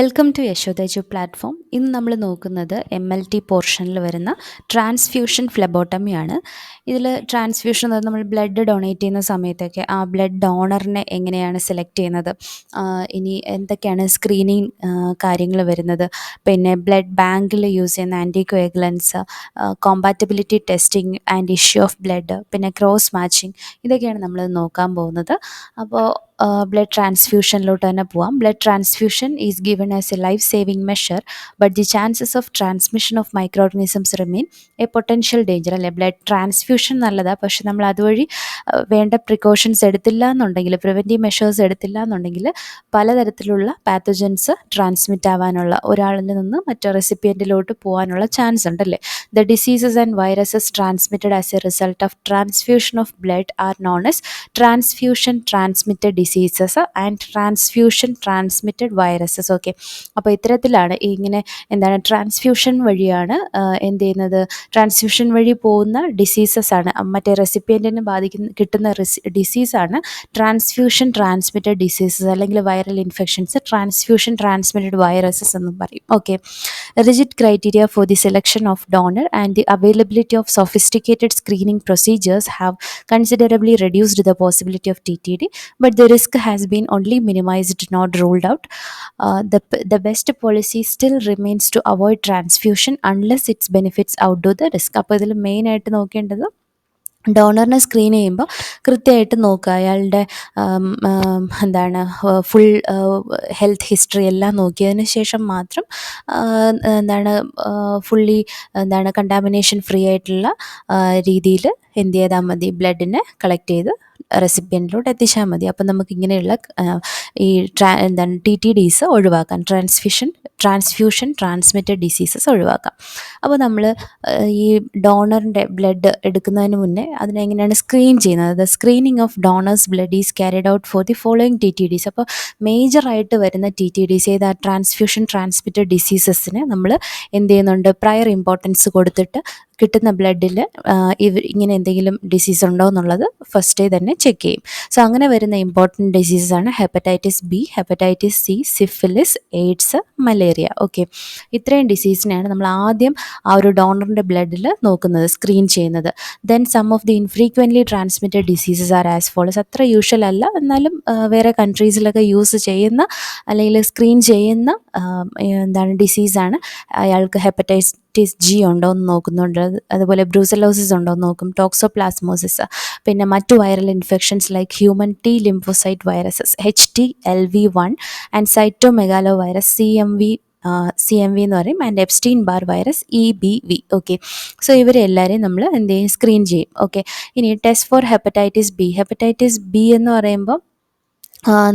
Welcome to Yashoda platform. ഇന്ന് നമ്മൾ നോക്കുന്നത് MLT പോർഷനിൽ വരുന്ന ട്രാൻസ്ഫ്യൂഷൻ ഫ്ലെബോട്ടമിയാണ്. ഇതിൽ ട്രാൻസ്ഫ്യൂഷൻ എന്ന് പറഞ്ഞാൽ നമ്മൾ ബ്ലഡ് ഡൊണേറ്റ് ചെയ്യുന്ന സമയത്തൊക്കെ ആ ബ്ലഡ് ഡോണറിനെ എങ്ങനെയാണ് സെലക്ട് ചെയ്യുന്നത്, ഇനി എന്തൊക്കെയാണ് സ്ക്രീനിങ് കാര്യങ്ങൾ വരുന്നത്, പിന്നെ ബ്ലഡ് ബാങ്കിൽ യൂസ് ചെയ്യുന്ന anticoagulants, compatibility testing and issue of blood, പിന്നെ ക്രോസ് മാച്ചിങ്, ഇതൊക്കെയാണ് നമ്മൾ നോക്കാൻ പോകുന്നത്. അപ്പോൾ ബ്ലഡ് ട്രാൻസ്ഫ്യൂഷനിലോട്ട് തന്നെ പോവാം. Blood transfusion is given as a life saving measure, but the chances of transmission of micro organisms remain a potential danger. അല്ലേ, ബ്ലഡ് ട്രാൻസ്ഫ്യൂഷൻ നല്ലതാണ്, പക്ഷെ നമ്മൾ അതുവഴി വേണ്ട പ്രിക്കോഷൻസ് എടുത്തില്ല എന്നുണ്ടെങ്കിൽ, പ്രിവെൻറ്റീവ് മെഷേഴ്സ് എടുത്തില്ല എന്നുണ്ടെങ്കിൽ പലതരത്തിലുള്ള പാത്തജൻസ് ട്രാൻസ്മിറ്റ് ആവാനുള്ള, ഒരാളിൽ നിന്ന് മറ്റേ റെസിപ്പിയൻറ്റിലോട്ട് പോകാനുള്ള ചാൻസ് ഉണ്ടല്ലേ. The diseases and viruses transmitted as a result of transfusion of blood are known as transfusion transmitted diseases and transfusion transmitted viruses. Okay, അപ്പോൾ ഇത്തരത്തിലാണ് ഇങ്ങനെ എന്താണ് ട്രാൻസ്ഫ്യൂഷൻ വഴിയാണ് എന്ത് ചെയ്യുന്നത്, ട്രാൻസ്ഫ്യൂഷൻ വഴി പോകുന്ന ഡിസീസസ് ആണ്, മറ്റേ റെസിപ്പിയൻറ്റിനെ കിട്ടുന്ന ഡിസീസാണ് ട്രാൻസ്ഫ്യൂഷൻ ട്രാൻസ്മിറ്റഡ് ഡിസീസസ് അല്ലെങ്കിൽ viral infections, transfusion transmitted viruses എന്നും പറയും. Okay, rigid criteria for the selection of donor and the availability of sophisticated screening procedures have considerably reduced the possibility of TTD, but the risk has been only minimized, not ruled out. The best policy still remains to avoid transfusion unless its benefits outdo the risk. അപ്പോൾ ഇതിൽ മെയിനായിട്ട് നോക്കേണ്ടത് ഡോണറിനെ screen ചെയ്യുമ്പോൾ കൃത്യമായിട്ട് നോക്കുക, അയാളുടെ എന്താണ് full health history എല്ലാം നോക്കിയതിന് ശേഷം മാത്രം എന്താണ് ഫുള്ളി എന്താണ് കണ്ടാമിനേഷൻ ഫ്രീ ആയിട്ടുള്ള രീതിയിൽ എന്ത് ചെയ്താൽ മതി, ബ്ലഡിനെ കളക്ട് ചെയ്ത് റെസിപ്പിയൻറ്റിലോട്ട് എത്തിച്ചാൽ മതി. അപ്പം നമുക്ക് ഇങ്ങനെയുള്ള ഈ എന്താണ് TTDs ഒഴിവാക്കാം, ട്രാൻസ്ഫ്യൂഷൻ ട്രാൻസ്മിറ്റഡ് ഡിസീസസ് ഒഴിവാക്കാം. അപ്പോൾ നമ്മൾ ഈ ഡോണറിൻ്റെ ബ്ലഡ് എടുക്കുന്നതിന് മുന്നേ അതിനെങ്ങനെയാണ് സ്ക്രീൻ ചെയ്യുന്നത്. The screening of donors blood is carried out for the following TTDs. അപ്പോൾ മേജറായിട്ട് വരുന്ന TTDs ഏതാ, ട്രാൻസ്ഫ്യൂഷൻ ട്രാൻസ്മിറ്റഡ് ഡിസീസസിന് നമ്മൾ എന്ത് ചെയ്യുന്നുണ്ട്, പ്രയർ ഇമ്പോർട്ടൻസ് കൊടുത്തിട്ട് കിട്ടുന്ന ബ്ലഡിൽ ഇങ്ങനെ എന്തെങ്കിലും ഡിസീസ് ഉണ്ടോ എന്നുള്ളത് ഫസ്റ്റ് തന്നെ ചെക്ക് ചെയ്യും. സോ അങ്ങനെ വരുന്ന ഇമ്പോർട്ടൻറ്റ് ഡിസീസസാണ് hepatitis B, hepatitis C, syphilis, AIDS, malaria. Okay, ഇത്രയും ഡിസീസിനെയാണ് നമ്മൾ ആദ്യം ആ ഒരു ഡോണറിൻ്റെ ബ്ലഡിൽ നോക്കുന്നത്, സ്ക്രീൻ ചെയ്യുന്നത്. Then some of the infrequently transmitted diseases are as follows. അത്ര യൂഷ്വൽ അല്ല, എന്നാലും വേറെ കൺട്രീസിലൊക്കെ യൂസ് ചെയ്യുന്ന അല്ലെങ്കിൽ സ്ക്രീൻ ചെയ്യുന്ന എന്താണ് ഡിസീസാണ്. അയാൾക്ക് ഹെപ്പറ്റൈറ്റിസ് ജി ഉണ്ടോ എന്ന് നോക്കുന്നുണ്ട്, അതുപോലെ ബ്രൂസലോസിസ് ഉണ്ടോ എന്ന് നോക്കും, ടോക്സോപ്ലാസ്മോസിസ്, പിന്നെ മറ്റു viral infections like human T lymphocyte viruses HTLV1 and cytomegalo virus CMV എന്ന് പറയും, and Epstein Barr virus EBV. Okay, so ഇവരെ എല്ലാവരെയും നമ്മൾ എന്ത് ചെയ്യും, സ്ക്രീൻ ചെയ്യും. ഓക്കെ, ഇനി ടെസ്റ്റ് ഫോർ ഹെപ്പറ്റൈറ്റിസ് ബി എന്ന് പറയുമ്പോൾ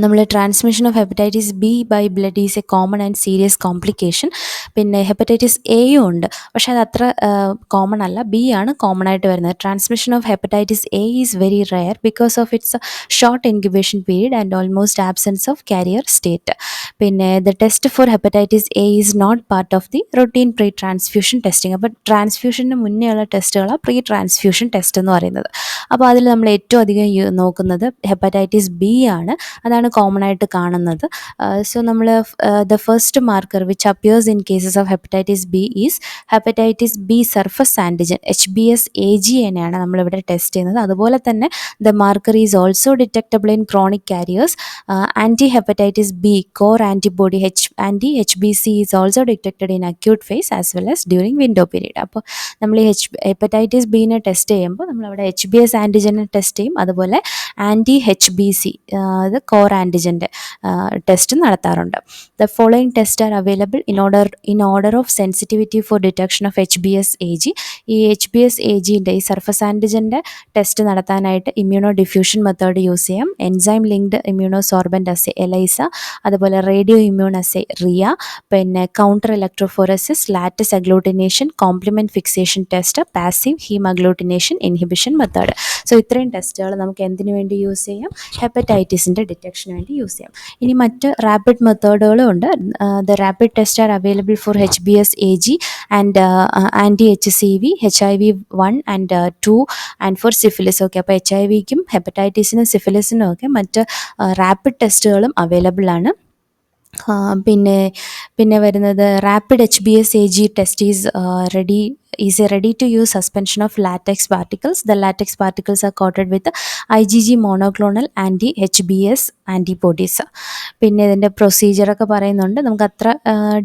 നമ്മൾ transmission of hepatitis B by blood is a common and serious complication. പിന്നെ ഹെപ്പറ്റൈറ്റിസ് എയും ഉണ്ട്, പക്ഷെ അത് അത്ര കോമൺ അല്ല, ബി ആണ് കോമൺ ആയിട്ട് വരുന്നത്. Transmission of hepatitis A is very rare because of its short incubation period and almost absence of carrier state. പിന്നെ the test for hepatitis A is not part of the routine pre transfusion testing. അപ്പോൾ ട്രാൻസ്ഫ്യൂഷന് മുന്നേ ഉള്ള ടെസ്റ്റുകളാണ് pre transfusion test എന്ന് പറയുന്നത്. അപ്പോൾ അതിൽ നമ്മൾ ഏറ്റവും അധികം നോക്കുന്നത് ഹെപ്പറ്റൈറ്റിസ് ബി ആണ്, അതാണ് കോമൺ ആയിട്ട് കാണുന്നത്. സോ നമ്മൾ the first marker which appears in cases of hepatitis B is hepatitis B surface antigen HBS AG നെയാണ് നമ്മളിവിടെ ടെസ്റ്റ് ചെയ്യുന്നത്. അതുപോലെ തന്നെ the marker is also detectable in chronic carriers. Anti hepatitis B core antibody anti HBC is also detected in acute phase as well as during window period. അപ്പോൾ നമ്മൾ ഈ hepatitis ബിനെ test ചെയ്യുമ്പോൾ നമ്മളവിടെ HBS ആൻറ്റിജനെ ടെസ്റ്റ് ചെയ്യും, അതുപോലെ anti HBC അത് core ആൻറ്റിജൻ്റെ test നടത്താറുണ്ട്. The following test are available in order of sensitivity for detection of HBS AG. ഈ HBS AGൻ്റെ ഈ സർഫസ് ആൻറ്റിജൻ്റെ ടെസ്റ്റ് നടത്താനായിട്ട് ഇമ്മ്യൂണോ ഡിഫ്യൂഷൻ മെത്തേഡ് യൂസ് ചെയ്യാം, enzyme linked immuno sorbent assay ELISA, അതുപോലെ റേഡിയോ ഇമ്മ്യൂൺ അസേ RIA, പിന്നെ counter electrophoresis, latex agglutination, complement fixation test, passive haem agglutination inhibition method. So ഇത്രയും ടെസ്റ്റുകൾ നമുക്ക് എന്തിനു വേണ്ടി യൂസ് ചെയ്യാം, ഹെപ്പറ്റൈറ്റിസിൻ്റെ ഡിറ്റക്ഷന് വേണ്ടി യൂസ് ചെയ്യാം. ഇനി മറ്റ് റാപ്പിഡ് മെത്തേഡുകളും ഉണ്ട്. The rapid test are available for HBS AG and anti HCV, HIV-1 and 2 and for syphilis. Okay, അപ്പോൾ HIV-ക്കും ഹെപ്പറ്റൈറ്റിസിനും സിഫിലിസിനും ഒക്കെ മറ്റ് റാപ്പിഡ് ടെസ്റ്റുകളും അവൈലബിൾ ആണ്. പിന്നെ പിന്നെ വരുന്നത് rapid HbS AG test is a ready to use suspension of latex particles. The latex particles are coated with IgG monoclonal anti-HbS antibodies. പിന്നെ ഇതിൻ്റെ പ്രൊസീജിയറൊക്കെ പറയുന്നുണ്ട്, നമുക്ക് അത്ര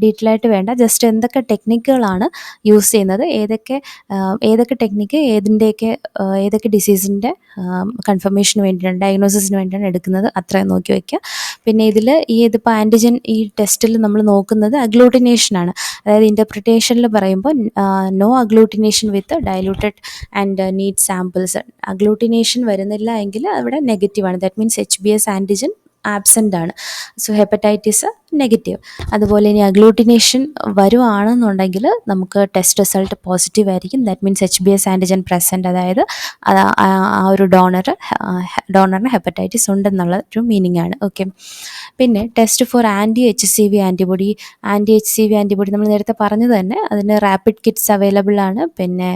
ഡീറ്റെയിൽ ആയിട്ട് വേണ്ട. ജസ്റ്റ് എന്തൊക്കെ ടെക്നിക്കുകളാണ് യൂസ് ചെയ്യുന്നത്, ഏതൊക്കെ ടെക്നിക്ക് ഏതൊക്കെ ഡിസീസിൻ്റെ കൺഫർമേഷന് വേണ്ടിയിട്ടാണ്, ഡയഗ്നോസിസിന് വേണ്ടിയിട്ടാണ് എടുക്കുന്നത്, അത്രയും നോക്കി വയ്ക്കുക. പിന്നെ ഇതിപ്പോൾ ആൻറ്റിജൻ ഈ ടെസ്റ്റിൽ നമ്മൾ നോക്കുന്നത് അഗ്ലൂട്ടിനേഷനാണ്. അതായത് ഇൻ്റർപ്രിട്ടേഷനിൽ പറയുമ്പോൾ no agglutination with diluted and need samples. Agglutination വരുന്നില്ല എങ്കിൽ അവിടെ നെഗറ്റീവാണ്. That means HbS antigen absent ആണ്. So hepatitis negative. അതുപോലെ ഇനി അഗ്ലൂട്ടിനേഷൻ വരുവാണെന്നുണ്ടെങ്കിൽ നമുക്ക് ടെസ്റ്റ് റിസൾട്ട് പോസിറ്റീവ് ആയിരിക്കും. That means HbS antigen present, അതായത് ആ ഒരു ഡോണറിന് ഹെപ്പറ്റൈറ്റിസ് ഉണ്ടെന്നുള്ള ഒരു മീനിങ് ആണ്. ഓക്കെ. പിന്നെ ടെസ്റ്റ് ഫോർ anti-HCV ആൻറ്റിബോഡി നമ്മൾ നേരത്തെ പറഞ്ഞത് തന്നെ, അതിന് റാപ്പിഡ് കിറ്റ്സ് അവൈലബിൾ ആണ്. പിന്നെ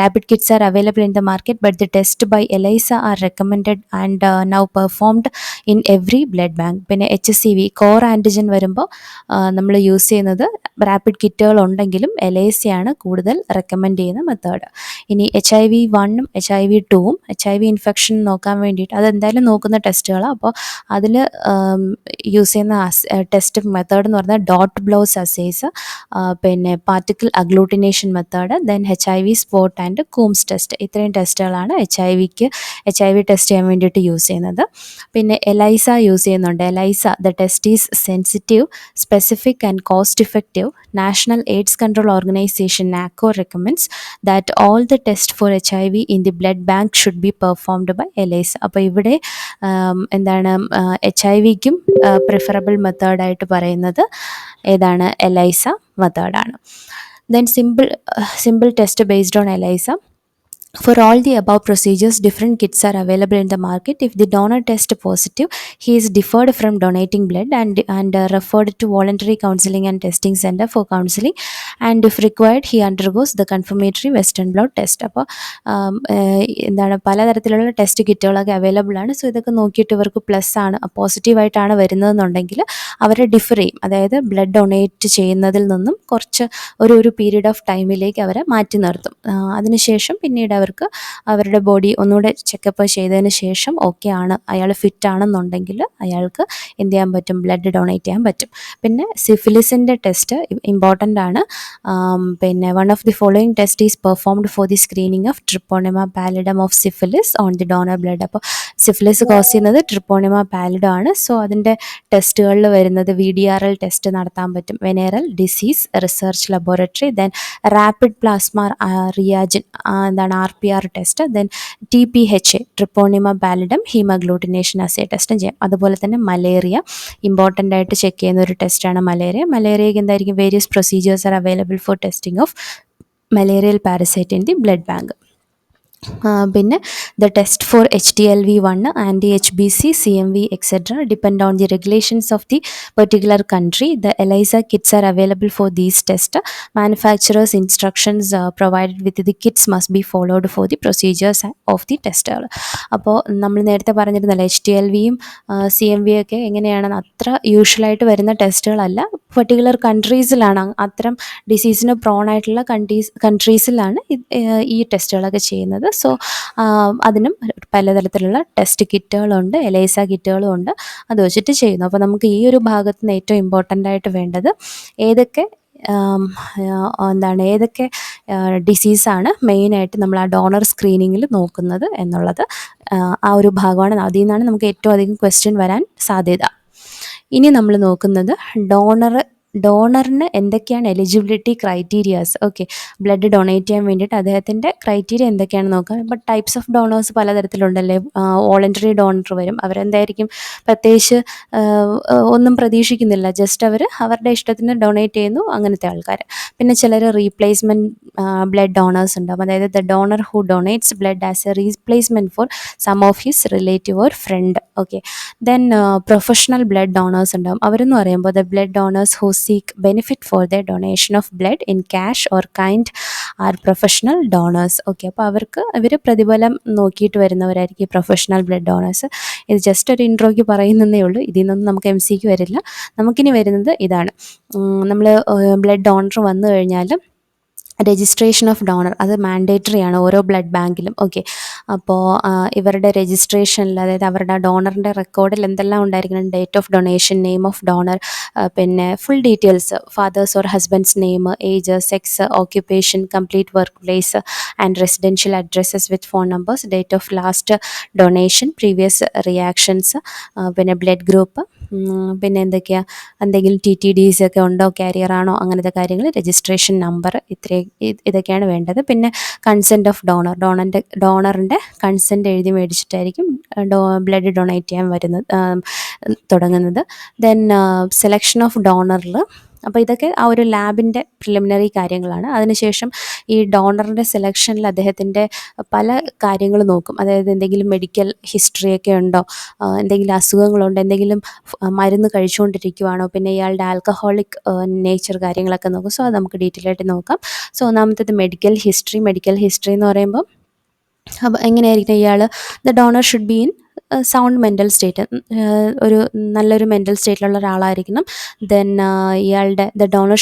rapid kits are available in the market, but the test by ELISA are recommended and now performed in every blood bank. പിന്നെ HCV കോർ ആൻറ്റിജൻ വരുമ്പോൾ നമ്മൾ യൂസ് ചെയ്യുന്നത് റാപ്പിഡ് കിറ്റുകൾ ഉണ്ടെങ്കിലും എലൈസയാണ് കൂടുതൽ റെക്കമെൻഡ് ചെയ്യുന്ന മെത്തേഡ്. ഇനി HIV-1 HIV-2 HIV ഇൻഫെക്ഷൻ നോക്കാൻ വേണ്ടിയിട്ട് അതെന്തായാലും നോക്കുന്ന ടെസ്റ്റുകളാണ്. അപ്പോൾ അതിൽ യൂസ് ചെയ്യുന്ന ടെസ്റ്റ് മെത്തേഡ് എന്ന് പറഞ്ഞാൽ ഡോട്ട് ബ്ലോസ് അസേസ്, പിന്നെ particle agglutination method, then HIV spot and Coombs test. ഇത്രയും ടെസ്റ്റുകളാണ് HIV ടെസ്റ്റ് ചെയ്യാൻ വേണ്ടിയിട്ട് യൂസ് ചെയ്യുന്നത്. പിന്നെ എലൈസ യൂസ് ചെയ്യുന്നുണ്ട്. ELISA the test is sensitive, specific and cost effective. National AIDS control organisation NACO recommends that all the test for HIV in the blood bank should be performed by ELISA. അപ്പോൾ ഇവിടെ എന്താണ് HIV-ക്കും preferable മെത്തേഡായിട്ട് പറയുന്നത് ഏതാണ്? ELISA മെത്തേഡാണ്. Then simple test based on ELISA. For all the above procedures, different kits are available in the market. If the donor tests positive, he is deferred from donating blood and referred to voluntary counseling and testing center for counseling, and if required, he undergoes the confirmatory Western blot test. അപ്പോൾ എന്താണ് പലതരത്തിലുള്ള test കിറ്റുകളൊക്കെ available ആണ്. So ഇതൊക്കെ നോക്കിയിട്ട് ഇവർക്ക് plus ആണ്, പോസിറ്റീവായിട്ടാണ് വരുന്നതെന്നുണ്ടെങ്കിൽ അവരെ differ ചെയ്യും. അതായത് ബ്ലഡ് ഡൊണേറ്റ് ചെയ്യുന്നതിൽ നിന്നും കുറച്ച് ഒരു പീരീഡ് ഓഫ് ടൈമിലേക്ക് അവരെ മാറ്റി നിർത്തും. അതിനുശേഷം പിന്നീട് അവർക്ക് അവരുടെ ബോഡി ഒന്നുകൂടെ ചെക്കപ്പ് ചെയ്തതിന് ശേഷം ഓക്കെ ആണ്, അയാൾ ഫിറ്റ് ആണെന്നുണ്ടെങ്കിൽ അയാൾക്ക് എന്ത് ചെയ്യാൻ പറ്റും? ബ്ലഡ് ഡൊണേറ്റ് ചെയ്യാൻ പറ്റും. പിന്നെ സിഫിലിസിൻ്റെ ടെസ്റ്റ് ഇമ്പോർട്ടൻ്റ് ആണ്. പിന്നെ one of the following test is performed for the screening of treponema pallidum of syphilis on the donor blood. അപ്പോൾ സിഫിലിസ് കോസ് ചെയ്യുന്നത് ട്രിപ്പോണിമ പാലിഡം ആണ്. സോ അതിൻ്റെ ടെസ്റ്റുകളിൽ വരുന്നത് VDRL ടെസ്റ്റ് നടത്താൻ പറ്റും, venereal disease research laboratory, then rapid plasma reagin എന്താണ് RPR test, then TPHA treponema pallidum haemagglutination assay ടെസ്റ്റും ചെയ്യാം. അതുപോലെ തന്നെ മലേറിയ ഇമ്പോർട്ടൻ്റ് ആയിട്ട് ചെക്ക് ചെയ്യുന്ന ഒരു ടെസ്റ്റാണ് മലേറിയയ്ക്ക് എന്തായിരിക്കും? Various procedures are available for testing of malarial parasite in the blood bank. പിന്നെ the test for HTLV-1 anti-HBC CMV etc depend on the regulations of the particular country. The ELISA kits are available for these tests. Manufacturers instructions provided with the kits must be followed for the procedures of the test. അപ്പോൾ നമ്മൾ നേരത്തെ പറഞ്ഞിരുന്നല്ലോ HTLV-യും CMV ഒക്കെ എങ്ങനെയാണെന്ന്, അത്ര യൂഷ്വലായിട്ട് വരുന്ന ടെസ്റ്റുകളല്ല. Particular കൺട്രീസിലാണ്, അത്തരം ഡിസീസിന് prawn ആയിട്ടുള്ള കൺട്രീസിലാണ് ഈ ടെസ്റ്റുകളൊക്കെ ചെയ്യുന്നത്. സോ അതിനും പലതരത്തിലുള്ള ടെസ്റ്റ് കിറ്റുകളുണ്ട്, എലൈസ കിറ്റുകളും ഉണ്ട്, അത് വെച്ചിട്ട് ചെയ്യുന്നു. അപ്പോൾ നമുക്ക് ഈ ഒരു ഭാഗത്ത് നിന്ന് ഏറ്റവും ഇമ്പോർട്ടൻ്റ് ആയിട്ട് വേണ്ടത് ഏതൊക്കെ ഡിസീസാണ് മെയിനായിട്ട് നമ്മൾ ആ ഡോണർ സ്ക്രീനിങ്ങിൽ നോക്കുന്നത് എന്നുള്ളത് ആ ഒരു ഭാഗമാണ്. അതിൽ നിന്നാണ് നമുക്ക് ഏറ്റവും അധികം ക്വസ്റ്റ്യൻ വരാൻ സാധ്യത. ഇനി നമ്മൾ നോക്കുന്നത് ഡോണറിന് എന്തൊക്കെയാണ് eligibility criterias. Okay, blood donate ചെയ്യാൻ വേണ്ടിയിട്ട് അദ്ദേഹത്തിൻ്റെ ക്രൈറ്റീരിയ എന്തൊക്കെയാണെന്ന് നോക്കാം. ബട്ട് ടൈപ്സ് ഓഫ് ഡോണേഴ്സ് പലതരത്തിലുണ്ടല്ലേ. വോളണ്ടറി ഡോണർ വരും, അവരെന്തായിരിക്കും പ്രത്യേകിച്ച് ഒന്നും പ്രതീക്ഷിക്കുന്നില്ല, ജസ്റ്റ് അവരുടെ ഇഷ്ടത്തിന് ഡൊണേറ്റ് ചെയ്യുന്നു, അങ്ങനത്തെ ആൾക്കാർ. പിന്നെ ചിലർ റീപ്ലേസ്മെൻറ്റ് ബ്ലഡ് ഡോണേഴ്സ് ഉണ്ടാവും, അതായത് the donor who donates blood as a replacement for some of his relative or friend. Okay, then professional blood donors ഉണ്ടാവും. അവരെന്ന് പറയുമ്പോൾ the blood donors who seek benefit for their donation of blood in cash or kind are professional donors. Okay, അപ്പോൾ അവർ പ്രതിഫലം നോക്കിയിട്ട് വരുന്നവരായിരിക്കും ഈ professional blood donors. ഇത് just ഒരു ഇൻട്രോയ്ക്ക് പറയുന്നതേ ഉള്ളൂ. ഇതിൽ നിന്നൊന്നും നമുക്ക് MCQ വരില്ല. നമുക്കിനി വരുന്നത് ഇതാണ്. നമ്മൾ ബ്ലഡ് ഡോണർ വന്നു കഴിഞ്ഞാൽ രജിസ്ട്രേഷൻ ഓഫ് ഡോണർ അത് മാൻഡേറ്ററി ആണ് ഓരോ ബ്ലഡ് ബാങ്കിലും. ഓക്കെ, അപ്പോൾ ഇവരുടെ രജിസ്ട്രേഷനിൽ, അതായത് അവരുടെ ഡോണറിൻ്റെ റെക്കോർഡിൽ എന്തെല്ലാം ഉണ്ടായിരിക്കണം? Date of donation, name of donor, പിന്നെ full details, father's or husband's name, age, sex, occupation, complete work place and residential addresses with phone numbers, date of last donation, previous reactions, പിന്നെ blood group, പിന്നെ എന്തെങ്കിലും TTDs ഒക്കെ ഉണ്ടോ, carrier ആണോ, അങ്ങനത്തെ കാര്യങ്ങൾ, registration number, ഇതൊക്കെയാണ് വേണ്ടത്. പിന്നെ കൺസെൻറ്റ് ഓഫ് ഡോണറിൻ്റെ കൺസെൻറ്റ് എഴുതി മേടിച്ചിട്ടായിരിക്കും ബ്ലഡ് ഡൊണേറ്റ് ചെയ്യാൻ തുടങ്ങുന്നത്. ദെൻ സെലക്ഷൻ ഓഫ് ഡോണറിൽ, അപ്പോൾ ഇതൊക്കെ ആ ഒരു ലാബിൻ്റെ പ്രിലിമിനറി കാര്യങ്ങളാണ്. അതിനുശേഷം ഈ ഡോണറിൻ്റെ സെലക്ഷനിൽ അദ്ദേഹത്തിൻ്റെ പല കാര്യങ്ങൾ നോക്കും. അതായത് എന്തെങ്കിലും മെഡിക്കൽ ഹിസ്റ്ററിയൊക്കെ ഉണ്ടോ, എന്തെങ്കിലും അസുഖങ്ങളുണ്ടോ, എന്തെങ്കിലും മരുന്ന് കഴിച്ചുകൊണ്ടിരിക്കുവാണോ, പിന്നെ ഇയാളുടെ ആൽക്കഹോളിക് നേച്ചർ കാര്യങ്ങളൊക്കെ നോക്കും. സോ അത് നമുക്ക് ഡീറ്റെയിൽ ആയിട്ട് നോക്കാം. സോ ഒന്നാമത്തേത് മെഡിക്കൽ ഹിസ്റ്ററി എന്ന് പറയുമ്പോൾ അപ്പോൾ എങ്ങനെയായിരിക്കും ഇയാൾ, the donor should be in sound mental state, ഒരു നല്ലൊരു മെൻ്റൽ സ്റ്റേറ്റിലുള്ള ഒരാളായിരിക്കണം. ദെൻ ഇയാളുടെ the donor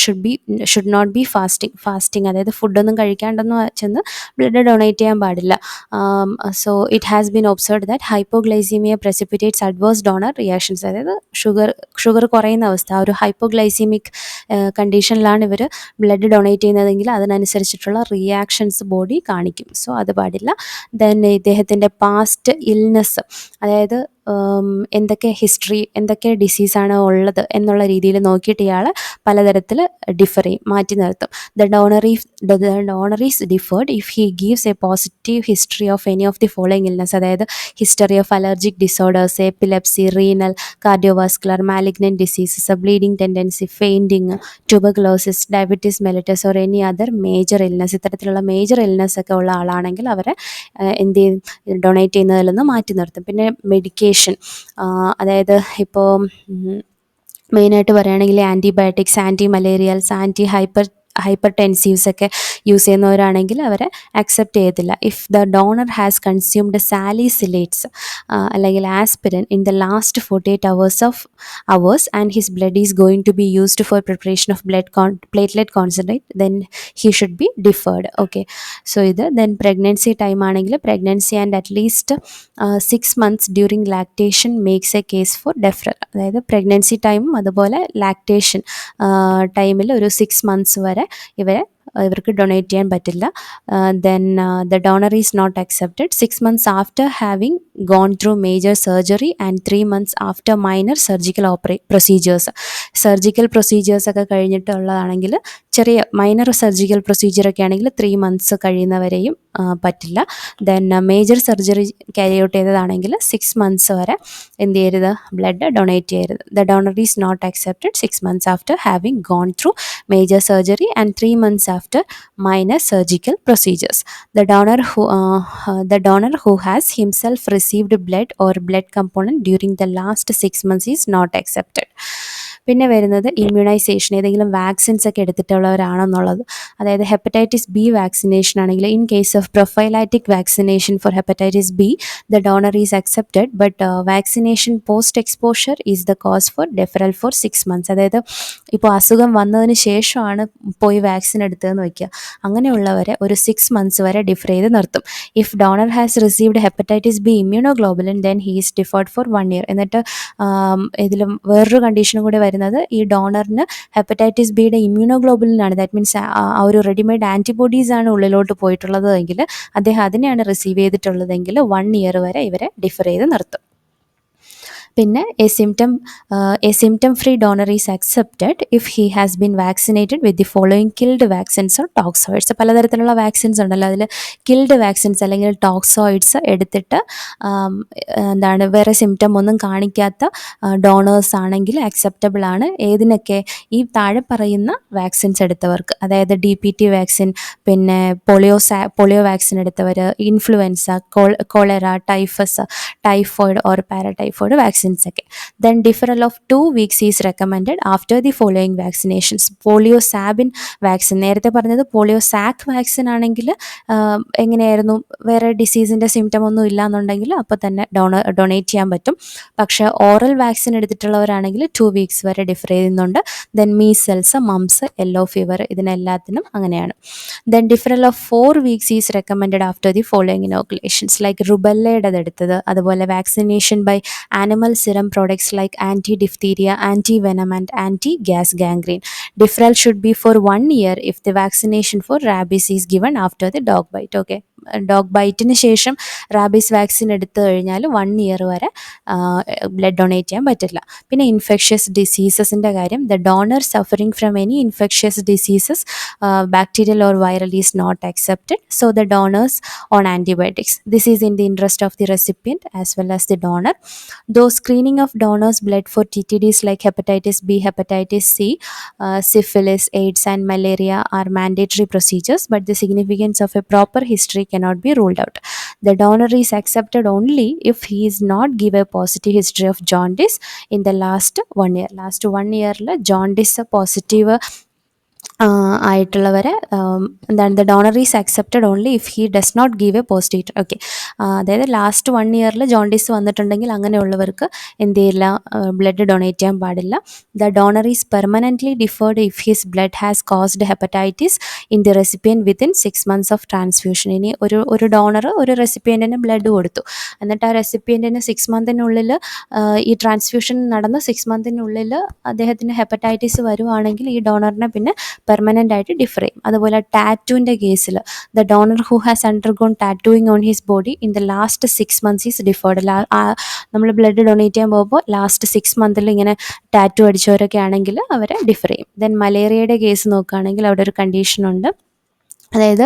should not be fasting, അതായത് ഫുഡൊന്നും കഴിക്കാണ്ടൊന്നും ചെന്ന് ബ്ലഡ് ഡൊണേറ്റ് ചെയ്യാൻ പാടില്ല. So it has been observed that hypoglycaemia precipitates adverse donor reactions, അതായത് ഷുഗർ കുറയുന്ന അവസ്ഥ, ആ ഒരു ഹൈപ്പോഗ്ലൈസീമിക് കണ്ടീഷനിലാണ് ഇവർ ബ്ലഡ് ഡൊണേറ്റ് ചെയ്യുന്നതെങ്കിൽ അതിനനുസരിച്ചിട്ടുള്ള റിയാക്ഷൻസ് ബോഡി കാണിക്കും. സോ അത് പാടില്ല. ദെൻ ഇദ്ദേഹത്തിൻ്റെ പാസ്റ്റ് ഇൽനെസ്, അതായത് എന്തൊക്കെ ഹിസ്റ്ററി, എന്തൊക്കെ ഡിസീസാണ് ഉള്ളത് എന്നുള്ള രീതിയിൽ നോക്കിയിട്ട് ഇയാൾ പലതരത്തിൽ ഡിഫർ ചെയ്യും, മാറ്റി നിർത്തും. The donor is deferred if he gives a positive history of any of the following illness, അതായത് history of allergic disorders, epilepsy, renal, cardiovascular, malignant diseases, bleeding tendency, fainting, tuberculosis, diabetes mellitus or any other major illness, ഇത്തരത്തിലുള്ള major illness ഒക്കെ ഉള്ള ആളാണെങ്കിൽ അവരെ എന്ത് ചെയ്യും, donate ചെയ്യുന്നതിൽ നിന്ന് മാറ്റി നിർത്തും. പിന്നെ മെഡിക്കേഷൻ, അതായത് ഇപ്പോൾ മെയിനായിട്ട് പറയുകയാണെങ്കിൽ antibiotics, anti malarials, hypertensives ഒക്കെ യൂസ് ചെയ്യുന്നവരാണെങ്കിൽ അവരെ അക്സെപ്റ്റ് ചെയ്യത്തില്ല. If the donor has consumed salicylates അല്ലെങ്കിൽ aspirin in the last 48 hours and his blood is going to be used for preparation of platelet concentrate, then he should be deferred. Okay, so then pregnancy time ആണെങ്കിൽ pregnancy and at least 6 months during lactation makes a case for deferral, അതായത് pregnancy ടൈമും അതുപോലെ lactation ടൈമിൽ ഒരു 6 months വരെ ഇവർക്ക് donate ചെയ്യാൻ പറ്റില്ല. Then the donor is not accepted 6 months after having gone through major surgery and 3 months after minor surgical procedures. Surgical procedures ഒക്കെ കഴിഞ്ഞിട്ടുള്ളതാണെങ്കിൽ, ചെറിയ മൈനർ സർജിക്കൽ പ്രൊസീജിയറൊക്കെ ആണെങ്കിൽ 3 months കഴിയുന്നവരെയും പറ്റില്ല. Then major surgery carry out ചെയ്തതാണെങ്കിൽ 6 months വരെ എന്ത് ചെയ്യരുത്, ബ്ലഡ് ഡൊണേറ്റ് ചെയ്യരുത്. The donor is not accepted 6 months after having gone through major surgery and 3 months after minor surgical procedures. The donor who has himself received blood or blood component during the last 6 months is not accepted. പിന്നെ വരുന്നത് immunisation, ഏതെങ്കിലും vaccines ഒക്കെ എടുത്തിട്ടുള്ളവരാണെന്നുള്ളത്. അതായത് hepatitis B vaccination ആണെങ്കിൽ, in case of prophylactic vaccination for hepatitis B the donor is accepted, but vaccination post exposure is the cause for deferral for 6 months. അതായത് ഇപ്പോൾ അസുഖം വന്നതിന് ശേഷമാണ് പോയി വാക്സിൻ എടുത്തതെന്ന് വയ്ക്കുക, അങ്ങനെയുള്ളവരെ ഒരു 6 months വരെ ഡിഫർ ചെയ്ത് നിർത്തും. If donor has received hepatitis B immunoglobulin then he is deferred for 1 year. എന്നിട്ട് ഇതിലും വേറൊരു കണ്ടീഷനും കൂടി വരുന്നത്, ഈ ഡോണറിന് ഹെപ്പറ്റൈറ്റിസ് ബിയുടെ ഇമ്മ്യൂണോഗ്ലോബുലിനാണ്, ദാറ്റ് മീൻസ് ആ ഒരു റെഡിമെയ്ഡ് ആൻറ്റിബോഡീസ് ആണ് ഉള്ളിലോട്ട് പോയിട്ടുള്ളത് എങ്കിൽ, അദ്ദേഹം അതിനെയാണ് റിസീവ് ചെയ്തിട്ടുള്ളതെങ്കിൽ 1 year വരെ ഇവരെ ഡിഫർ ചെയ്ത് നിർത്തും. പിന്നെ A symptom free donor is accepted if he has been vaccinated with the following killed vaccines or toxoids. പലതരത്തിലുള്ള വാക്സിൻസ് ഉണ്ടല്ലോ, അതിൽ കിൽഡ് വാക്സിൻസ് അല്ലെങ്കിൽ ടോക്സോയിഡ്സ് എടുത്തിട്ട് വേറെ സിംറ്റം ഒന്നും കാണിക്കാത്ത ഡോണേഴ്സ് ആണെങ്കിൽ അക്സെപ്റ്റബിൾ ആണ്. ഏതിനൊക്കെ? ഈ താഴെ പറയുന്ന വാക്സിൻസ് എടുത്തവർക്ക്, അതായത് DPT വാക്സിൻ, പിന്നെ പോളിയോ വാക്സിൻ എടുത്തവർ, influenza, cholera, typhus, typhoid or paratyphoid vaccine vaccines ഒക്കെ. Then deferral of 2 weeks is recommended after the following vaccinations. Polio Sabin vaccine, നേരത്തെ പറഞ്ഞത് പോളിയോ സാക്ക് വാക്സിൻ ആണെങ്കിൽ എങ്ങനെയായിരുന്നു, വേറെ ഡിസീസിൻ്റെ സിംറ്റം ഒന്നും ഇല്ല എന്നുണ്ടെങ്കിൽ അപ്പോൾ തന്നെ ഡൊണേറ്റ് ചെയ്യാൻ പറ്റും. പക്ഷേ ഓറൽ വാക്സിൻ എടുത്തിട്ടുള്ളവരാണെങ്കിൽ 2 weeks വരെ ഡിഫർ ചെയ്യുന്നുണ്ട്. Then measles, mumps, yellow fever ഇതിനെല്ലാത്തിനും അങ്ങനെയാണ്. Then deferral of 4 weeks is recommended after the following inoculations like റുബല്ലയുടേത് എടുത്തത്, അതുപോലെ vaccination by animal serum products like anti diphtheria, anti venom and anti gas gangrene. Deferral should be for 1 year if the vaccination for rabies is given after the dog bite. Okay, dog ബൈറ്റിന് ശേഷം rabies vaccine എടുത്തു കഴിഞ്ഞാൽ 1 year വരെ blood donate ചെയ്യാൻ പറ്റില്ല. പിന്നെ infectious ഡിസീസസിൻ്റെ കാര്യം, the donor suffering from any infectious diseases bacterial or viral is not accepted, so the donors on antibiotics. This is in the interest of the recipient as well as the donor. Though screening of donors blood for TTDs like hepatitis B, hepatitis C, syphilis, AIDS and malaria are mandatory procedures, but the significance of a proper history cannot be ruled out. The donor is accepted only if he is not give a positive history of jaundice in the last 1 year. Last 1 year jaundice positive ആയിട്ടുള്ളവരെ എന്താണ്, the donor is accepted only if he does not give a positive. Okay, അതായത് last 1 year jaundice വന്നിട്ടുണ്ടെങ്കിൽ അങ്ങനെയുള്ളവർക്ക് എന്ത് ചെയ്യില്ല, blood donate ചെയ്യാൻ പാടില്ല. The donor is permanently deferred if his blood has caused hepatitis in the recipient within 6 months of transfusion. ഇനി ഒരു donor ഒരു റെസിപ്പിയൻറ്റിന് ബ്ലഡ് കൊടുത്തു, എന്നിട്ട് ആ റെസിപ്പിയൻറ്റിന് 6 months ഈ ട്രാൻസ്ഫ്യൂഷൻ നടന്ന് 6 months അദ്ദേഹത്തിന് ഹെപ്പറ്റൈറ്റിസ് വരുവാണെങ്കിൽ ഈ ഡോണറിനെ പിന്നെ പെർമനൻ്റ് ആയിട്ട് ഡിഫർ ചെയ്യും. അതുപോലെ ടാറ്റുവിൻ്റെ കേസിൽ the donor who has undergone tattooing on his body in the last 6 months is deferred. നമ്മൾ ബ്ലഡ് ഡൊണേറ്റ് ചെയ്യാൻ പോകുമ്പോൾ ലാസ്റ്റ് 6 months ഇങ്ങനെ ടാറ്റു അടിച്ചവരൊക്കെ ആണെങ്കിൽ അവരെ ഡിഫർ ചെയ്യും. ദെൻ മലേറിയയുടെ കേസ് നോക്കുകയാണെങ്കിൽ അവിടെ ഒരു കണ്ടീഷനുണ്ട്. അതായത്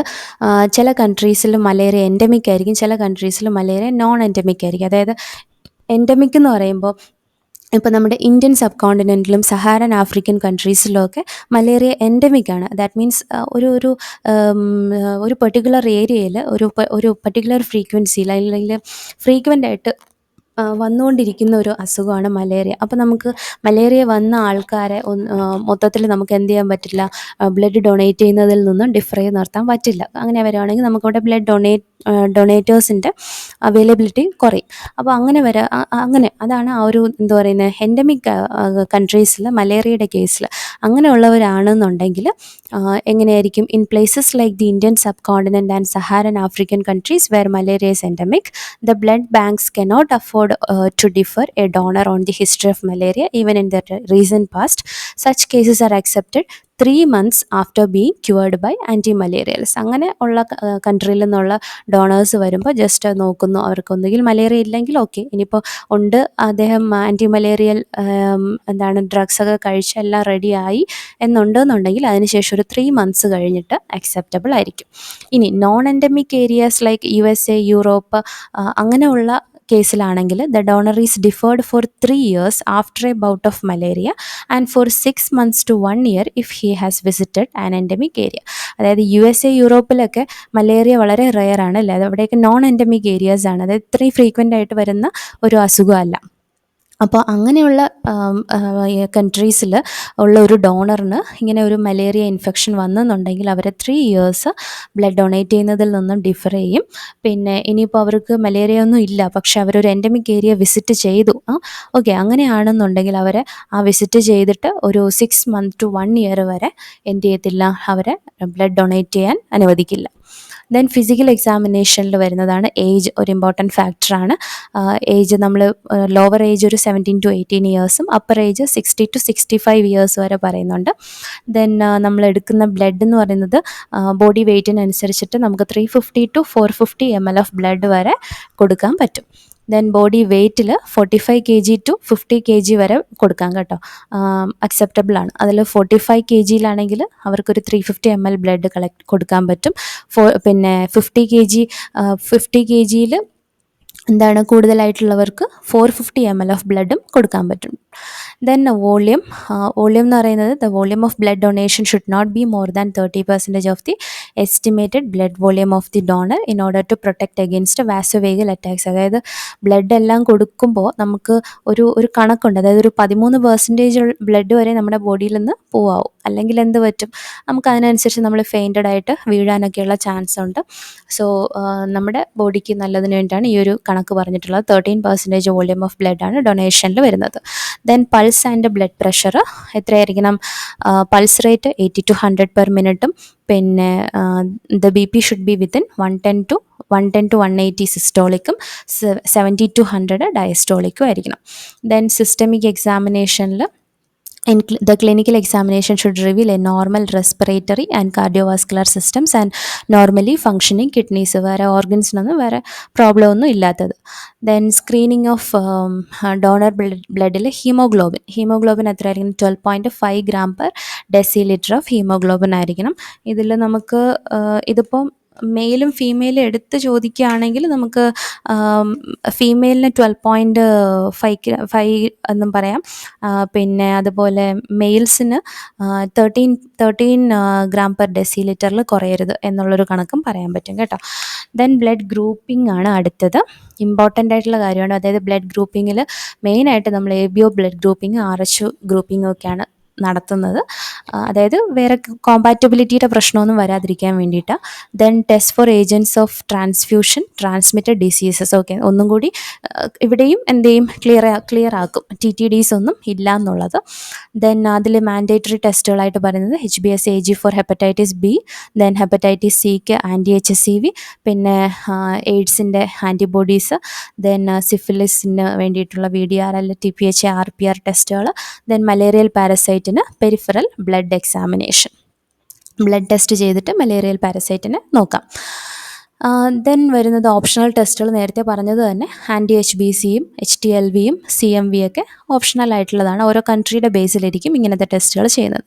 ചില കൺട്രീസിൽ മലേറിയ എൻഡമിക് ആയിരിക്കും, ചില കൺട്രീസിൽ മലേറിയ നോൺ എൻഡമിക് ആയിരിക്കും. അതായത് എൻഡമിക് എന്ന് പറയുമ്പോൾ ഇപ്പോൾ നമ്മുടെ ഇന്ത്യൻ സബ് കോണ്ടിനെൻറ്റിലും സഹാരൻ ആഫ്രിക്കൻ കൺട്രീസിലുമൊക്കെ മലേറിയ എൻഡമിക് ആണ്. ദാറ്റ് മീൻസ് ഒരു പെർട്ടിക്കുലർ ഏരിയയിൽ ഒരു പെർട്ടിക്കുലർ ഫ്രീക്വൻസിയിൽ അല്ലെങ്കിൽ ഫ്രീക്വൻ്റ് ആയിട്ട് വന്നുകൊണ്ടിരിക്കുന്ന ഒരു അസുഖമാണ് മലേറിയ. അപ്പോൾ നമുക്ക് മലേറിയ വന്ന ആൾക്കാരെ മൊത്തത്തിൽ നമുക്ക് എന്ത് ചെയ്യാൻ പറ്റില്ല, ബ്ലഡ് ഡൊണേറ്റ് ചെയ്യുന്നതിൽ നിന്നും ഡിഫർ ചെയ്ത് നിർത്താൻ പറ്റില്ല. അങ്ങനെ വരുവാണെങ്കിൽ നമുക്കവിടെ ബ്ലഡ് ഡൊണേറ്റേഴ്സിൻ്റെ അവൈലബിലിറ്റി കുറയും. അപ്പോൾ അങ്ങനെ അതാണ് ആ ഒരു എന്താ പറയുന്നത്, എൻഡമിക് കൺട്രീസിൽ മലേറിയയുടെ കേസിൽ അങ്ങനെയുള്ളവരാണെന്നുണ്ടെങ്കിൽ എങ്ങനെയായിരിക്കും, in places like the Indian subcontinent and Saharan African countries where malaria is endemic, the blood banks cannot afford to defer a donor on the history of malaria even in the recent past. Such cases are accepted 3 months after being cured by anti-malarials. അങ്ങനെ ഉള്ള കൺട്രിയിൽ നിന്നുള്ള donors വരുമ്പോൾ just നോക്കുന്നു, അവർക്ക് ഒന്നുകിൽ malaria ഇല്ലെങ്കിൽ okay, ഇനിയിപ്പോൾ ഉണ്ട് അദ്ദേഹം ആൻറ്റി മലേറിയൽ ഡ്രഗ്സൊക്കെ കഴിച്ച് എല്ലാം റെഡിയായി എന്നുണ്ടെന്നുണ്ടെങ്കിൽ അതിനുശേഷം ഒരു 3 months കഴിഞ്ഞിട്ട് അക്സെപ്റ്റബിൾ ആയിരിക്കും. ഇനി non endemic areas like USA, Europe അങ്ങനെയുള്ള കേസിലാണെങ്കിൽ the donor is deferred for 3 years after a bout of malaria and for 6 months to 1 year if he has visited an endemic area. അതായത് USA, യൂറോപ്പിലൊക്കെ malaria വളരെ rare ആണ് അല്ലേ, അവിടെയൊക്കെ non endemic areas ആണ്, അതായത് ഇത്രയും ഫ്രീക്വൻ്റ് ആയിട്ട് വരുന്ന ഒരു അസുഖമല്ല. അപ്പോൾ അങ്ങനെയുള്ള കൺട്രീസിൽ ഉള്ള ഒരു ഡോണറിന് ഇങ്ങനെ ഒരു മലേറിയ ഇൻഫെക്ഷൻ വന്നെന്നുണ്ടെങ്കിൽ അവരെ 3 years ബ്ലഡ് ഡൊണേറ്റ് ചെയ്യുന്നതിൽ നിന്നും ഡിഫർ ചെയ്യും. പിന്നെ ഇനിയിപ്പോൾ അവർക്ക് മലേറിയ ഒന്നും ഇല്ല, പക്ഷെ അവരൊരു എൻഡമിക് ഏരിയ വിസിറ്റ് ചെയ്തു, ഓക്കെ, അങ്ങനെയാണെന്നുണ്ടെങ്കിൽ അവരെ ആ വിസിറ്റ് ചെയ്തിട്ട് ഒരു 6 months to 1 year വരെ എന്ത് ചെയ്യത്തില്ല, അവരെ ബ്ലഡ് ഡൊണേറ്റ് ചെയ്യാൻ അനുവദിക്കില്ല. ദെൻ ഫിസിക്കൽ എക്സാമിനേഷനിൽ വരുന്നതാണ് ഏജ്, ഒരു ഇമ്പോർട്ടൻറ്റ് ഫാക്ടറാണ്. ഏജ് നമ്മൾ ലോവർ ഏജ് ഒരു 17 to 18 years, upper age 60 to 65 years വരെ പറയുന്നുണ്ട്. ദെൻ നമ്മൾ എടുക്കുന്ന ബ്ലഡ് എന്ന് പറയുന്നത് ബോഡി വെയ്റ്റിനനുസരിച്ചിട്ട് നമുക്ക് 350 to 450 ml ഓഫ് ബ്ലഡ് വരെ കൊടുക്കാൻ പറ്റും. ദെൻ ബോഡി വെയ്റ്റിൽ 45 kg to 50 kg വരെ കൊടുക്കാം കേട്ടോ, അക്സെപ്റ്റബിൾ ആണ്. അതിൽ 45 kg അവർക്കൊരു 350 ml ബ്ലഡ് കൊടുക്കാൻ പറ്റും. പിന്നെ 50 kg 50 kg എന്താണ് കൂടുതലായിട്ടുള്ളവർക്ക് 450 ml ഓഫ് ബ്ലഡും കൊടുക്കാൻ പറ്റും. ദെൻ വോളിയം എന്ന് പറയുന്നത് the volume of blood donation should not be more than 30% of the estimated blood volume of the donor in order to protect against vasovagal attacks. അതായത് blood എല്ലാം കൊടുക്കുമ്പോൾ നമുക്ക് ഒരു കണക്കുണ്ട്. അതായത് ഒരു 13% ബ്ലഡ് വരെ നമ്മുടെ ബോഡിയിൽ നിന്ന് പോവാവും. അല്ലെങ്കിൽ എന്ത് പറ്റും, നമുക്ക് അതിനനുസരിച്ച് നമ്മൾ ഫെയിൻറ്റഡ് ആയിട്ട് വീഴാനൊക്കെയുള്ള ചാൻസ് ഉണ്ട്. സോ നമ്മുടെ ബോഡിക്ക് നല്ലതിന് വേണ്ടിയിട്ടാണ് ഈ ഒരു കണക്ക് പറഞ്ഞിട്ടുള്ളത്. 13% വോളിയം ഓഫ് ബ്ലഡ് ആണ് ഡൊണേഷനിൽ വരുന്നത്. Then pulse and blood pressure എത്രയായിരിക്കണം? പൾസ് റേറ്റ് 80 to 100 പെർ മിനിറ്റും, പിന്നെ the B P should be within 110 to 180 സിസ്റ്റോളിക്കും 70 to 100 ഡയസ്റ്റോളിക്കും ആയിരിക്കണം. ദെൻ സിസ്റ്റമിക് എക്സാമിനേഷനിൽ the clinical examination should reveal a normal respiratory and cardiovascular systems and normally functioning kidneys. വേറെ ഓർഗൻസിനൊന്നും വേറെ problem ഒന്നും ഇല്ലാത്തത്. ദെൻ സ്ക്രീനിങ് ഓഫ് ഡോണർ ബ്ലഡിൽ ഹീമോഗ്ലോബിൻ എത്രയായിരിക്കണം? 12.5 gram per deciliter of haemoglobin ആയിരിക്കണം. ഇതിൽ നമുക്ക് ഇതിപ്പം മെയിലും ഫീമെയിലും എടുത്ത് ചോദിക്കുകയാണെങ്കിൽ നമുക്ക് ഫീമെയിലിന് 12.5 എന്നും പറയാം. പിന്നെ അതുപോലെ മെയിൽസിന് 13 gram per deciliter കുറയരുത് എന്നുള്ളൊരു കണക്കും പറയാൻ പറ്റും കേട്ടോ. ദെൻ ബ്ലഡ് ഗ്രൂപ്പിംഗ് ആണ് അടുത്തത്. ഇമ്പോർട്ടൻ്റ് ആയിട്ടുള്ള കാര്യമാണ്. അതായത് ബ്ലഡ് ഗ്രൂപ്പിങ്ങിൽ മെയിനായിട്ട് നമ്മൾ ABO blood grouping, RHO grouping ഒക്കെയാണ് നടത്തുന്നത്. അതായത് വേറെ കോമ്പാറ്റബിലിറ്റിയുടെ പ്രശ്നമൊന്നും വരാതിരിക്കാൻ വേണ്ടിയിട്ടാണ്. Then test for agents of transfusion transmitted diseases. Okay, ഒന്നും കൂടി ഇവിടെയും എന്തെയും ക്ലിയർ ആക്കും, TTDs ഒന്നും ഇല്ല എന്നുള്ളത്. ദെൻ അതിൽ മാൻഡേറ്ററി ടെസ്റ്റുകളായിട്ട് പറയുന്നത് HBS AG for hepatitis B, then hepatitis സിക്ക് anti-HCV, പിന്നെ എയ്ഡ്സിൻ്റെ ആൻറ്റിബോഡീസ്, ദെൻ സിഫിലിസിന് വേണ്ടിയിട്ടുള്ള VDRL, TPH, RPR ടെസ്റ്റുകൾ, ദെൻ മലേറിയൽ പാരസൈറ്റിന് peripheral blood examination, blood test ചെയ്തിട്ട് മലേറിയൽ പാരസൈറ്റിനെ നോക്കാം. ദെൻ വരുന്നത് ഓപ്ഷണൽ ടെസ്റ്റുകൾ. നേരത്തെ പറഞ്ഞത് തന്നെ anti-HBCയും HTLVയും CMV ഒക്കെ ഓപ്ഷണൽ ആയിട്ടുള്ളതാണ്. ഓരോ കൺട്രിയുടെ ബേസിലിരിക്കും ഇങ്ങനത്തെ ടെസ്റ്റുകൾ ചെയ്യുന്നത്.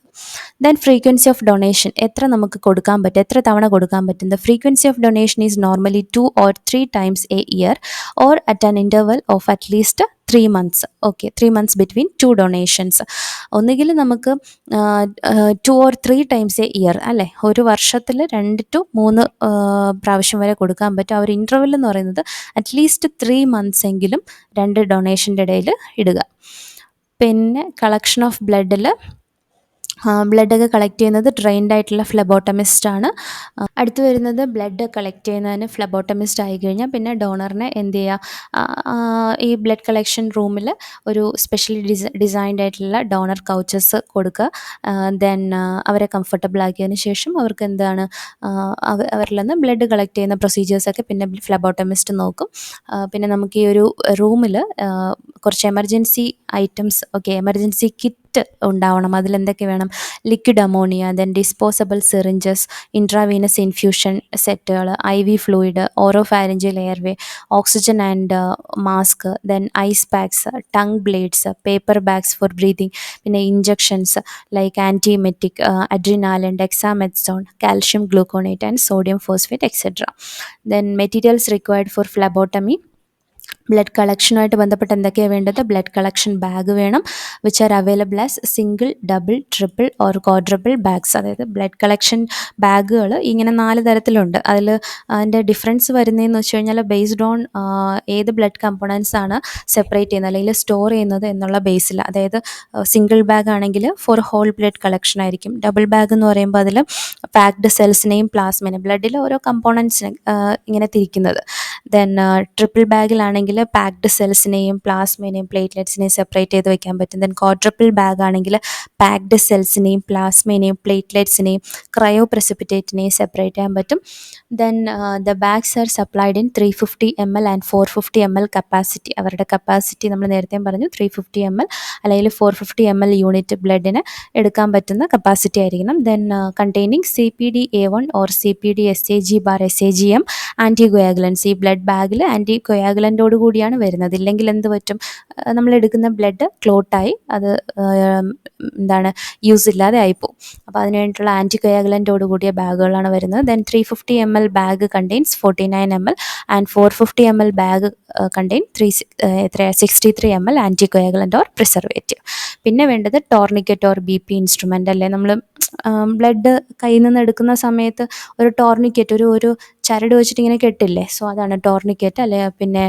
ദെൻ ഫ്രീക്വൻസി ഓഫ് ഡൊണേഷൻ, എത്ര നമുക്ക് കൊടുക്കാൻ പറ്റും, എത്ര തവണ കൊടുക്കാൻ പറ്റും. The frequency of donation is normally 2 or 3 times a year or at an interval of at least 3 months. Okay, 3 months between 2 donations. ഒന്നുകിൽ നമുക്ക് 2 or 3 times a year അല്ലേ, ഒരു വർഷത്തിൽ 2 to 3 പ്രാവശ്യം വരെ കൊടുക്കാൻ പറ്റും. ആ ഒരു ഇൻ്റർവെൽ എന്ന് പറയുന്നത് അറ്റ്ലീസ്റ്റ് 3 months എങ്കിലും 2 ഡൊണേഷൻ്റെ ഇടയിൽ ഇടുക. പിന്നെ കളക്ഷൻ ഓഫ് ബ്ലഡിൽ ബ്ലഡൊക്കെ കളക്ട് ചെയ്യുന്നത് ട്രെയിൻഡ് ആയിട്ടുള്ള ഫ്ലെബോട്ടമിസ്റ്റ് ആണ്. അടുത്ത് വരുന്നത് ബ്ലഡ് കളക്ട് ചെയ്യുന്നതിന് ഫ്ലെബോട്ടമിസ്റ്റ് ആയി കഴിഞ്ഞാൽ പിന്നെ ഡോണറിനെ എന്ത് ചെയ്യുക, ഈ ബ്ലഡ് കളക്ഷൻ റൂമിൽ ഒരു സ്പെഷ്യലി ഡിസൈൻഡ് ആയിട്ടുള്ള ഡോണർ കൗച്ചസ് കൊടുക്കുക. ദെൻ അവരെ കംഫർട്ടബിൾ ആക്കിയതിന് ശേഷം അവർക്ക് എന്താണ് അവരിൽ നിന്ന് ബ്ലഡ് കളക്ട് ചെയ്യുന്ന പ്രൊസീജിയേഴ്സൊക്കെ പിന്നെ ഫ്ലെബോട്ടമിസ്റ്റ് നോക്കും. പിന്നെ നമുക്ക് ഈ ഒരു റൂമിൽ കുറച്ച് എമർജൻസി ഐറ്റംസ്, എമർജൻസി കിറ്റ് ഉണ്ടാവണം. അതിലെന്തൊക്കെ വേണം? Liquid ammonia, then disposable syringes, intravenous infusion സെറ്റുകൾ, IV fluid, oropharyngeal airway, oxygen and mask, then ice packs, tongue blades, paper bags for breathing, പിന്നെ injections like antiemetic, adrenaline, dexamethasone, calcium gluconate and sodium phosphate etcetera. Then materials required for phlebotomy. Blood കളക്ഷനുമായിട്ട് ബന്ധപ്പെട്ട് എന്തൊക്കെയാണ് വേണ്ടത്? Blood collection bag വേണം, which are available as single, double, triple or quadruple bags. അതായത് blood collection ബാഗുകൾ ഇങ്ങനെ 4 തരത്തിലുണ്ട്. അതിൻ്റെ ഡിഫറൻസ് വരുന്നതെന്ന് വെച്ച് കഴിഞ്ഞാൽ ബേസ്ഡ് ഓൺ ഏത് ബ്ലഡ് കമ്പോണൻസ് ആണ് സെപ്പറേറ്റ് ചെയ്യുന്നത് അല്ലെങ്കിൽ സ്റ്റോർ ചെയ്യുന്നത് എന്നുള്ള ബേസിൽ. അതായത് സിംഗിൾ ബാഗ് ആണെങ്കിൽ ഫോർ ഹോൾ ബ്ലഡ് കളക്ഷൻ ആയിരിക്കും. ഡബിൾ ബാഗ് എന്ന് പറയുമ്പോൾ അതിൽ പാക്ഡ് സെൽസിനെയും പ്ലാസ്മേനെയും, ബ്ലഡിലെ ഓരോ കമ്പോണൻസിനെ ഇങ്ങനെ തിരിക്കുന്നത്. ദെൻ ട്രിപ്പിൾ ബാഗിലാണെങ്കിൽ പാക്ഡ് സെൽസിനെയും പ്ലാസ്മേനെയും പ്ലേറ്റ്ലെറ്റ്സിനെയും സെപ്പറേറ്റ് ചെയ്ത് വെക്കാൻ പറ്റും. ദെൻ ക്വാഡ്രപ്പിൾ ബാഗ് ആണെങ്കിൽ പാക്ഡ് സെൽസിനെയും പ്ലാസ്മേനെയും പ്ലേറ്റ്ലെറ്റ്സിനെയും ക്രയോ പ്രസിപ്പിറ്റേറ്റിനെയും സെപ്പറേറ്റ് ചെയ്യാൻ പറ്റും. Then the bags are supplied in 350 ml and 450 ml capacity. അവരുടെ കപ്പാസിറ്റി നമ്മൾ നേരത്തെ പറഞ്ഞു 350 ml അല്ലെങ്കിൽ 450 ml യൂണിറ്റ് ബ്ലഡിന് എടുക്കാൻ പറ്റുന്ന കപ്പാസിറ്റി ആയിരിക്കണം. Then containing CPD-A1 or CPD-SAG/SAGM ആൻറ്റിഗോയാഗുലൻസ്. ഈ ബ്ലഡ് ബ്ലഡ് ബാഗിൽ ആൻറ്റി കൊയാഗുലൻ്റോട് കൂടിയാണ് വരുന്നത്. ഇല്ലെങ്കിൽ എന്ത് പറ്റും, നമ്മളെടുക്കുന്ന ബ്ലഡ് ക്ലോട്ടായി അത് എന്താണ് യൂസ് ഇല്ലാതെ ആയിപ്പോവും. അപ്പോൾ അതിന് വേണ്ടിയിട്ടുള്ള ആൻറ്റി കൊയാഗുലൻ്റോട് കൂടിയ ബാഗുകളാണ് വരുന്നത്. Then 350 ml bag contains 49 ml and 450 ml bag contain 63 ml anti coagulant or preservative. പിന്നെ വേണ്ടത് ടോർണിക്കറ്റ് ഓർ BP ഇൻസ്ട്രുമെൻ്റ് അല്ലേ. നമ്മൾ ബ്ലഡ് കയ്യിൽ നിന്ന് എടുക്കുന്ന സമയത്ത് ഒരു ടോർണിക്കറ്റ്, ഒരു ചരട് വെച്ചിട്ട് ഇങ്ങനെ കെട്ടില്ലേ, സോ അതാണ് ടോർണിക്കറ്റ്. അല്ലെ പിന്നെ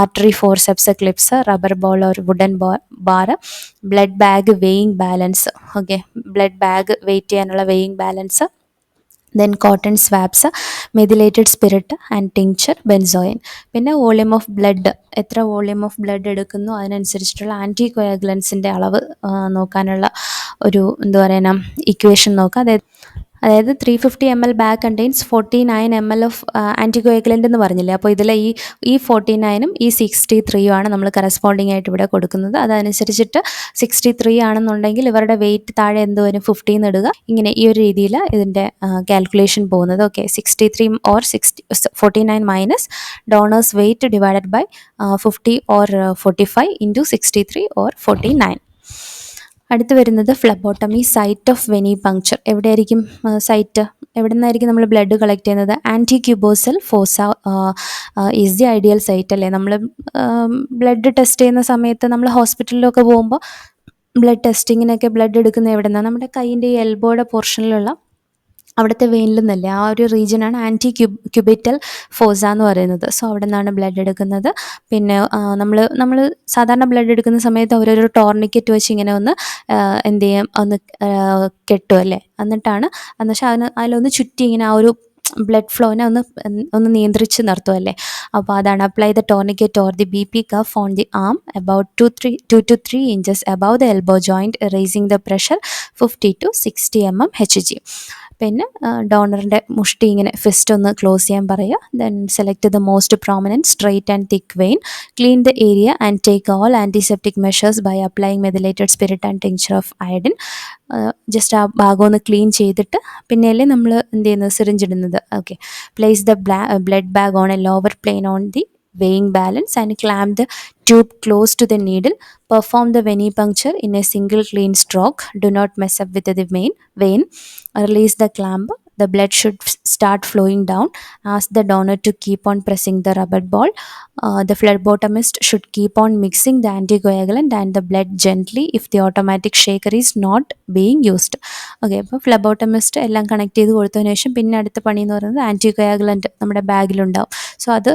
artery forceps, clips, rubber ball ഒരു wooden bar, blood bag weighing balance, okay, blood bag weight ചെയ്യാനുള്ള weighing balance, then cotton swabs, methylated spirit and tincture, benzoin. പിന്നെ വോളിയം ഓഫ് ബ്ലഡ്, എത്ര വോളിയം ഓഫ് ബ്ലഡ് എടുക്കുന്നു അതിനനുസരിച്ചിട്ടുള്ള anti കൊയാഗുലൻസിൻ്റെ അളവ് നോക്കാനുള്ള ഒരു എന്താ പറയുക ഇക്വേഷൻ നോക്കാം. അതായത് 350 ml bag contains 49 ml of anticoagulant എന്ന് പറഞ്ഞില്ലേ. അപ്പോൾ ഇതിൽ ഈ 49ഉം ഈ 63ഉം ആണ് നമ്മൾ കറസ്പോണ്ടിങ് ആയിട്ട് ഇവിടെ കൊടുക്കുന്നത്. അതനുസരിച്ചിട്ട് 63 ആണെന്നുണ്ടെങ്കിൽ ഇവരുടെ വെയിറ്റ് താഴെ എന്ത് വരും, 50 എന്ന് ഇടുക. ഇങ്ങനെ ഈ ഒരു രീതിയിൽ ഇതിൻ്റെ കാൽക്കുലേഷൻ പോകുന്നത്. Okay, 63 or 49 minus donor's weight divided by 50 or 45 into 63 or 49. അടുത്ത് വരുന്നത് phlebotomy, site of venipuncture. എവിടെയായിരിക്കും സൈറ്റ്, എവിടെ നിന്നായിരിക്കും നമ്മൾ ബ്ലഡ് കളക്ട് ചെയ്യുന്നത്? Anti cubital fossa is the ideal site അല്ലേ. നമ്മൾ ബ്ലഡ് ടെസ്റ്റ് ചെയ്യുന്ന സമയത്ത് നമ്മൾ ഹോസ്പിറ്റലിലൊക്കെ പോകുമ്പോൾ ബ്ലഡ് ടെസ്റ്റിങ്ങിനൊക്കെ ബ്ലഡ് എടുക്കുന്നത് എവിടെ നിന്നാണ്? നമ്മുടെ കൈയിൻ്റെ ഈ എൽബോയുടെ പോർഷനിലുള്ള അവിടുത്തെ വെയിനിൽ നിന്നല്ലേ, ആ ഒരു റീജിയനാണ് ആൻറ്റി ക്യൂബിറ്റൽ ഫോസ എന്ന് പറയുന്നത്. സോ അവിടെ നിന്നാണ് ബ്ലഡ് എടുക്കുന്നത്. പിന്നെ നമ്മൾ സാധാരണ ബ്ലഡ് എടുക്കുന്ന സമയത്ത് അവരൊരു ടോർണിക്കറ്റ് വെച്ച് ഇങ്ങനെ ഒന്ന് എന്ത് ചെയ്യും, ഒന്ന് കെട്ടും അല്ലേ. എന്നിട്ടാണ് എന്നുവെച്ചാൽ അതിലൊന്ന് ചുറ്റി ഇങ്ങനെ ആ ഒരു ബ്ലഡ് ഫ്ലോനെ ഒന്ന് നിയന്ത്രിച്ച് നിർത്തുമല്ലേ. അപ്പോൾ അതാണ് apply the tourniquet or the BP cuff on the arm about 2 to 3 inches above the elbow joint, raising the pressure 50 to 60 mmHg. പിന്നെ ഡോണറിൻ്റെ മുഷ്ടി ഇങ്ങനെ ഫിസ്റ്റ് ഒന്ന് ക്ലോസ് ചെയ്യാൻ പറയുക. Then select the most prominent straight and thick vein, clean the area and take all antiseptic measures by applying methylated spirit and tincture of iodine. Just ആ ഭാഗം ഒന്ന് clean ചെയ്തിട്ട് പിന്നെയല്ലേ നമ്മൾ എന്ത് ചെയ്യുന്നത്, സിറിഞ്ച് ഇടുന്നത്. Okay, place the blood bag on a lower plane on the weighing balance and clamp the tube close to the needle. Perform the venipuncture in a single clean stroke. Do not mess up with the main vein. Release the clamp. The blood should start flowing down. Ask the donor to keep on pressing the rubber ball. The phlebotomist should keep on mixing the anticoagulant and the blood gently if the automatic shaker is not being used. Okay, അപ്പോൾ ഫ്ലബോട്ടമിസ്റ്റ് എല്ലാം connect ചെയ്ത് കൊടുത്തതിന് ശേഷം പിന്നെ അടുത്ത പണി എന്ന് പറയുന്നത് ആൻറ്റികോയാഗുലൻ്റ് നമ്മുടെ ബാഗിലുണ്ടാവും. സോ അത്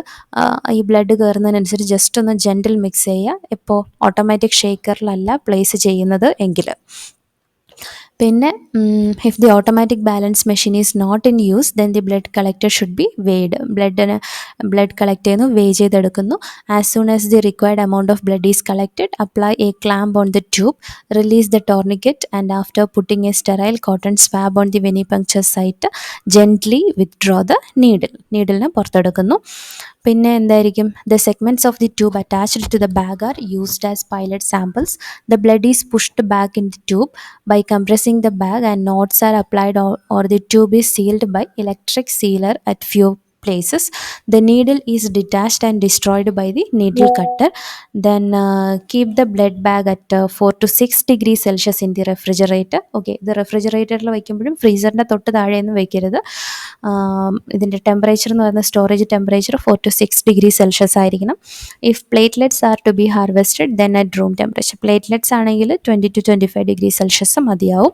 ഈ ബ്ലഡ് കയറുന്നതിനനുസരിച്ച് ജസ്റ്റ് ഒന്ന് ജെൻറ്റിൽ മിക്സ് ചെയ്യുക. ഇപ്പോൾ ഓട്ടോമാറ്റിക് ഷേക്കറിലല്ല പ്ലേസ് ചെയ്യുന്നത് എങ്കിൽ. പിന്നെ if the automatic balance machine is not in use then the blood collector should be weighed. Blood collect ചെയ്യുന്നു, വേ ചെയ്തെടുക്കുന്നു. As soon as the required amount of blood is collected, apply a clamp on the tube, release the tourniquet and after putting a sterile cotton swab on the venipuncture site gently withdraw the നീഡിലിനെ പുറത്തെടുക്കുന്നു. പിന്നെ എന്തായിരിക്കും, the segments of the tube attached to the bag are used as pilot samples. The blood is pushed back in the tube by compressing the bag and knots are applied or the tube is sealed by electric sealer at few places. The needle is detached and destroyed by the needle cutter. Then keep the blood bag at 4 to 6 degrees Celsius in the refrigerator. Okay, ഇത് റെഫ്രിജറേറ്ററിൽ വയ്ക്കുമ്പോഴും ഫ്രീസറിൻ്റെ തൊട്ട് താഴെയൊന്നും വയ്ക്കരുത്. ഇതിൻ്റെ temperature എന്ന് പറയുന്നത് storage temperature 4 to 6 degrees Celsius ആയിരിക്കണം. If platelets are to be harvested then at room temperature. Platelets ആണെങ്കിൽ 20 to 25 degrees Celsius മതിയാവും.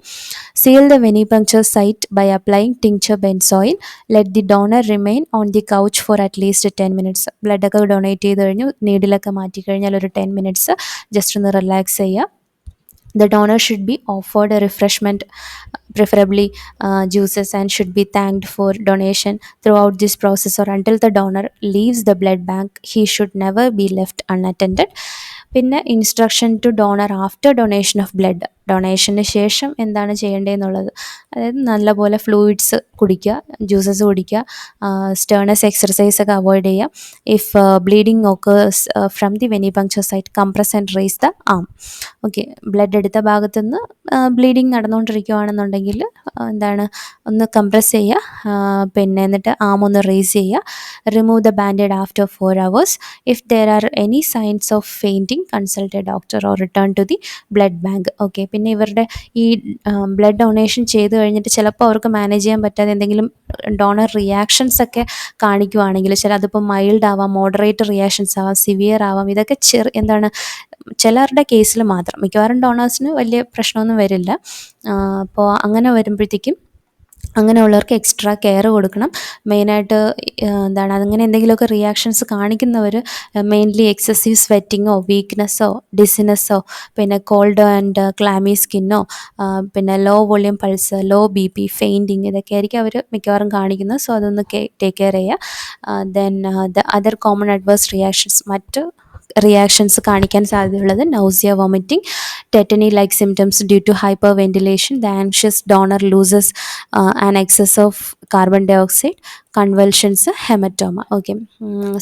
Seal the venipuncture site by applying tincture benzoin. Let the donor remain on the couch for at least 10 minutes. ബ്ലഡൊക്കെ donate ചെയ്ത് കഴിഞ്ഞു, നീഡിലൊക്കെ മാറ്റി കഴിഞ്ഞാൽ ഒരു 10 minutes just ഒന്ന് റിലാക്സ് ചെയ്യുക. The donor should be offered a refreshment, preferably juices, and should be thanked for donation throughout this process or until the donor leaves the blood bank. He should never be left unattended. പിന്നെ instruction to donor after donation of blood. ഡൊണേഷന് ശേഷം എന്താണ് ചെയ്യേണ്ടതെന്നുള്ളത്. അതായത് നല്ലപോലെ fluids കുടിക്കുക, juices കുടിക്കുക, strenuous exercise ഒക്കെ അവോയ്ഡ് ചെയ്യുക. If bleeding occurs from the venipuncture site, compress and raise the arm. Okay, blood എടുത്ത ഭാഗത്തുനിന്ന് ബ്ലീഡിങ് നടന്നുകൊണ്ടിരിക്കുകയാണെന്നുണ്ടെങ്കിൽ എന്താണ്, ഒന്ന് കംപ്രസ് ചെയ്യുക, പിന്നെ എന്നിട്ട് ആം ഒന്ന് റേസ് ചെയ്യുക. Remove the bandaid after 4 hours. If there are any signs of fainting, consult a doctor or return to the blood bank. Okay, പിന്നെ ഇവരുടെ ഈ ബ്ലഡ് ഡൊണേഷൻ ചെയ്ത് കഴിഞ്ഞിട്ട് ചിലപ്പോൾ അവർക്ക് മാനേജ് ചെയ്യാൻ പറ്റാതെ എന്തെങ്കിലും ഡോണർ റിയാക്ഷൻസ് ഒക്കെ കാണിക്കുവാണെങ്കിൽ, അതിപ്പോൾ മൈൽഡ് ആവാം, മോഡറേറ്റ് റിയാക്ഷൻസ് ആവാം, സിവിയർ ആവാം. ഇതൊക്കെ എന്താണ്, ചിലരുടെ കേസിൽ മാത്രം. മിക്കവാറും ഡോണേഴ്സിന് വലിയ പ്രശ്നമൊന്നും വരില്ല. അപ്പോൾ അങ്ങനെ വരുമ്പോഴത്തേക്കും അങ്ങനെയുള്ളവർക്ക് എക്സ്ട്രാ കെയർ കൊടുക്കണം. മെയിനായിട്ട് എന്താണ്, അങ്ങനെ എന്തെങ്കിലുമൊക്കെ റിയാക്ഷൻസ് കാണിക്കുന്നവർ മെയിൻലി എക്സസീവ് സ്വെറ്റിങ്ങോ വീക്ക്നെസ്സോ ഡിസിനെസ്സോ പിന്നെ കോൾഡ് ആൻഡ് ക്ലാമി സ്കിന്നോ പിന്നെ low volume pulse, low BP, fainting, ഇതൊക്കെ ആയിരിക്കും അവർ മിക്കവാറും കാണിക്കുന്നത്. സോ അതൊന്ന് ടേക്ക് കെയർ ചെയ്യുക. Then the other common adverse reactions, മറ്റ് റിയാക്ഷൻസ് കാണിക്കാൻ സാധ്യതയുള്ളത് nausea, vomiting, tetany like symptoms due to hyperventilation, the anxious donor loses an excess of carbon dioxide, convulsions, haematoma. Okay,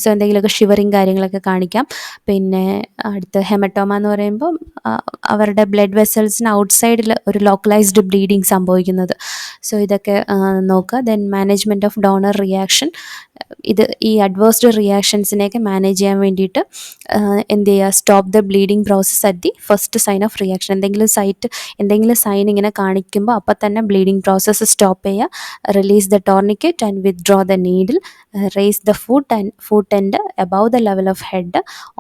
so എന്തെങ്കിലുമൊക്കെ shivering കാര്യങ്ങളൊക്കെ കാണിക്കാം. പിന്നെ അടുത്ത haematoma എന്ന് പറയുമ്പോൾ അവരുടെ ബ്ലഡ് വെസൽസിന് ഔട്ട്സൈഡിൽ ഒരു ലോക്കലൈസ്ഡ് ബ്ലീഡിങ് സംഭവിക്കുന്നത്. സോ ഇതൊക്കെ നോക്കുക. Then management of donor reaction, ഈ അഡ്വേഴ്സ്ഡ് റിയാക്ഷൻസിനെയൊക്കെ മാനേജ് ചെയ്യാൻ വേണ്ടിയിട്ട് എന്ത് ചെയ്യുക, stop the bleeding process at the first sign of reaction. എന്തെങ്കിലും സൈൻ ഇങ്ങനെ കാണിക്കുമ്പോൾ അപ്പം തന്നെ ബ്ലീഡിങ് പ്രോസസ്സ് സ്റ്റോപ്പ് ചെയ്യുക. Release the tourniquet and withdraw the needle, raise the foot end above the level of head,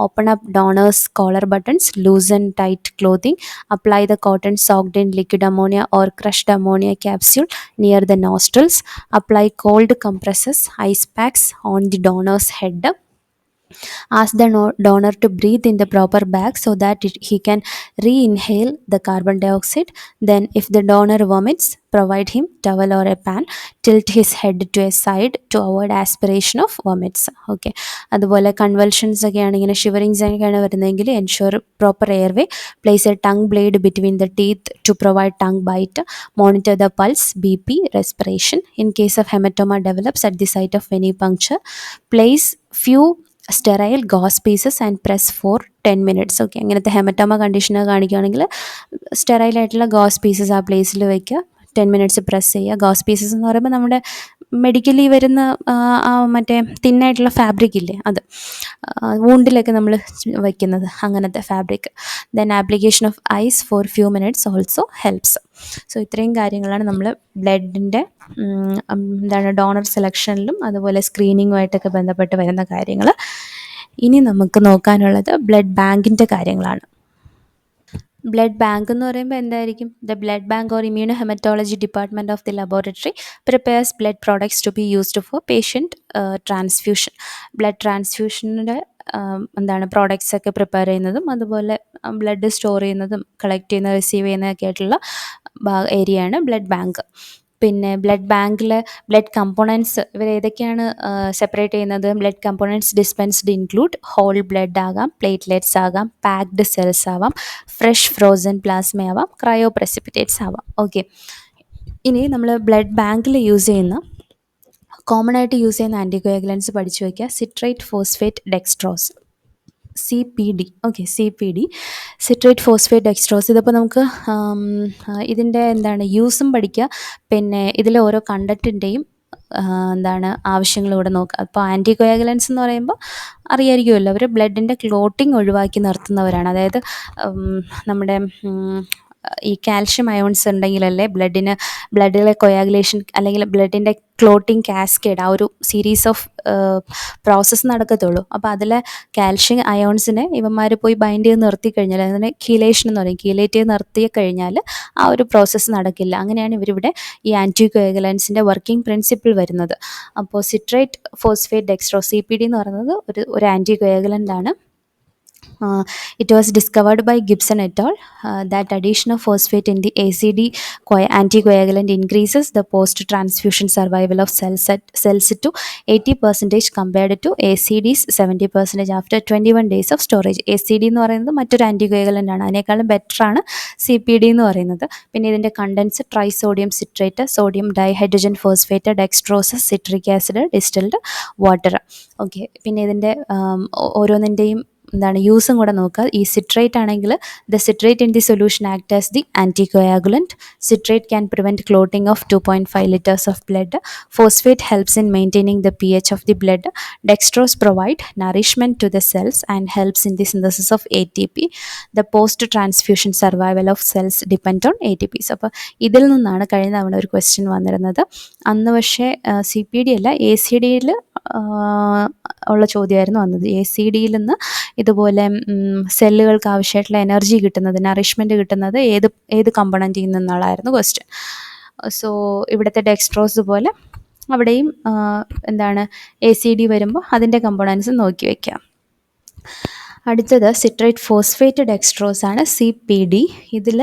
open up donor's collar buttons, loosen tight clothing, apply the cotton soaked in liquid ammonia or crushed ammonia capsule near the nostrils, apply cold compresses, ice packs on the donor's head. Ask the donor to breathe in the proper bag so that he can re-inhale the carbon dioxide. Then if the donor vomits, provide him towel or a pan. Tilt his head to a side to avoid aspiration of vomits. Okay, അതുപോലെ കൺവൽഷൻസ് ഒക്കെയാണ്, ഇങ്ങനെ shiverings ഒക്കെയാണ് വരുന്നതെങ്കിൽ ensure proper airway. Place a tongue blade between the teeth to provide tongue bite. Monitor the pulse, BP, respiration. In case of hematoma develops at the site of venipuncture, place few sterile gauze pieces and press for 10 minutes. Okay, അങ്ങനത്തെ haematoma കണ്ടീഷനൊക്കെ കാണിക്കുകയാണെങ്കിൽ സ്റ്റെറൈലായിട്ടുള്ള gauze pieces ആ പ്ലേസിൽ വയ്ക്കുക, 10 minutes press ചെയ്യുക. Gauze pieces എന്ന് പറയുമ്പോൾ നമ്മുടെ മെഡിക്കലി വരുന്ന മറ്റേ തിന്നായിട്ടുള്ള ഫാബ്രിക് ഇല്ലേ, അത് വൂണ്ടിലൊക്കെ നമ്മൾ വയ്ക്കുന്നത്, അങ്ങനത്തെ fabric. Then application of ice for few minutes also helps. So ഇത്രയും കാര്യങ്ങളാണ് നമ്മൾ ബ്ലഡിൻ്റെ എന്താണ് ഡോണർ സെലക്ഷനിലും അതുപോലെ സ്ക്രീനിങ്ങുമായിട്ടൊക്കെ ബന്ധപ്പെട്ട് വരുന്ന കാര്യങ്ങൾ. ഇനി നമുക്ക് നോക്കാനുള്ളത് ബ്ലഡ് ബാങ്കിൻ്റെ കാര്യങ്ങളാണ്. ബ്ലഡ് ബാങ്ക് എന്ന് പറയുമ്പോൾ എന്തായിരിക്കും? The blood bank or immunohaematology department of the laboratory prepares blood products to be used for patient transfusion. Blood ട്രാൻസ്ഫ്യൂഷൻ്റെ എന്താണ് പ്രോഡക്ട്സ് ഒക്കെ പ്രിപ്പയർ ചെയ്യുന്നതും അതുപോലെ ബ്ലഡ് സ്റ്റോർ ചെയ്യുന്നതും കളക്ട് ചെയ്യുന്ന റിസീവ് ചെയ്യുന്നതൊക്കെ ആയിട്ടുള്ള ഏരിയയാണ് ബ്ലഡ് ബാങ്ക്. പിന്നെ ബ്ലഡ് ബാങ്കിലെ ബ്ലഡ് കമ്പോണൻസ് ഇവർ ഏതൊക്കെയാണ് സെപ്പറേറ്റ് ചെയ്യുന്നത്? Blood components dispensed include whole blood ആകാം, പ്ലേറ്റ്ലെറ്റ്സ് ആകാം, പാക്ഡ് സെൽസ് ആവാം, ഫ്രഷ് ഫ്രോസൺ പ്ലാസ്മ ആവാം, ക്രയോ പ്രസിപ്പിറ്റേറ്റ്സ് ആവാം. ഓക്കെ, ഇനി നമ്മൾ ബ്ലഡ് ബാങ്കിൽ യൂസ് ചെയ്യുന്ന കോമൺ ആയിട്ട് യൂസ് ചെയ്യുന്ന ആൻറ്റികോയാഗുലൻസ് പഠിച്ചു വയ്ക്കുക. Citrate phosphate dextrose, CPD. Okay, CPD, citrate phosphate dextrose. ഇതിപ്പോൾ നമുക്ക് ഇതിൻ്റെ എന്താണ് യൂസും പഠിക്കുക, പിന്നെ ഇതിലെ ഓരോ കണ്ടൻറ്റിൻ്റെയും എന്താണ് ആവശ്യങ്ങളിലൂടെ നോക്കുക. അപ്പോൾ ആൻറ്റികോയാഗുലൻസ് എന്ന് പറയുമ്പോൾ അറിയായിരിക്കുമല്ലോ, അവർ ബ്ലഡിൻ്റെ ക്ലോട്ടിങ് ഒഴിവാക്കി നിർത്തുന്നവരാണ്. അതായത് നമ്മുടെ ഈ കാൽഷ്യം അയോൺസ് ഉണ്ടെങ്കിലല്ലേ ബ്ലഡിലെ കൊയാഗുലേഷൻ അല്ലെങ്കിൽ ബ്ലഡിൻ്റെ ക്ലോട്ടിങ് കാസ്കേഡ്, ആ ഒരു സീരീസ് ഓഫ് പ്രോസസ്സ് നടക്കത്തുള്ളൂ. അപ്പോൾ അതിലെ കാൽഷ്യം അയോൺസിനെ ഇവന്മാർ പോയി ബൈൻഡ് ചെയ്ത് നിർത്തി കഴിഞ്ഞാൽ, അതിനെ കീലേഷൻ എന്ന് പറയും, കീലേറ്റ് ചെയ്ത് നിർത്തി കഴിഞ്ഞാൽ ആ ഒരു പ്രോസസ്സ് നടക്കില്ല. അങ്ങനെയാണ് ഇവരിവിടെ ഈ ആൻറ്റികോയാഗുലൻസിൻ്റെ വർക്കിംഗ് പ്രിൻസിപ്പിൾ വരുന്നത്. അപ്പോൾ സിട്രേറ്റ് ഫോസ്ഫേറ്റ് ഡെക്സ്ട്രോസ്, CPD എന്ന് പറയുന്നത് ഒരു ആൻറ്റികോയാഗുലൻ്റ് ആണ്. It was discovered by Gibson et al. That addition of phosphate in the ACD anticoagulant increases the post-transfusion survival of cells to 80% compared to ACD's 70% after 21 days of storage. ACD എന്ന് പറയുന്നത് മറ്റൊരു ആൻറ്റികോയാഗുലൻ്റ് ആണ്, അതിനേക്കാളും better ആണ് CPD എന്ന് പറയുന്നത്. പിന്നെ ഇതിൻ്റെ contents trisodium citrate, sodium dihydrogen phosphate, dextrose, citric acid, distilled water. Okay, പിന്നെ ഇതിൻ്റെ ഓരോന്നിൻ്റെയും എന്താണ് യൂസും കൂടെ നോക്കുക. ഈ സിട്രേറ്റ് ആണെങ്കിൽ the citrate in the solution act as the anticoagulant. Citrate can prevent clotting of 2.5 liters of blood. Phosphate helps in maintaining the pH of the blood. Dextrose provide nourishment to the cells and helps in the synthesis of ATP. The post-transfusion survival of cells depend on ATPs. അപ്പോൾ ഇതിൽ നിന്നാണ് കഴിഞ്ഞ തവണ ഒരു question വന്നിരുന്നത്. അന്ന് പക്ഷേ CPD അല്ല, ACDയിൽ ഉള്ള ചോദ്യമായിരുന്നു വന്നത്. ACDയിൽ നിന്ന് ഇതുപോലെ സെല്ലുകൾക്ക് ആവശ്യമായിട്ടുള്ള എനർജി കിട്ടുന്നത്, നറിഷ്മെൻറ്റ് കിട്ടുന്നത് ഏത് കമ്പണൻറ്റിൽ നിന്നുള്ളതായിരുന്നു ക്വസ്റ്റ്യൻ. സോ ഇവിടുത്തെ ഡെക്സ്ട്രോസ് പോലെ അവിടെയും എന്താണ് ACD വരുമ്പോൾ അതിൻ്റെ കമ്പോണൻസ് നോക്കി വയ്ക്കാം. അടുത്തത് സിട്രേറ്റ് ഫോസ്ഫേറ്റ് ഡെക്സ്ട്രോസ് ആണ്, CPD. ഇതിൽ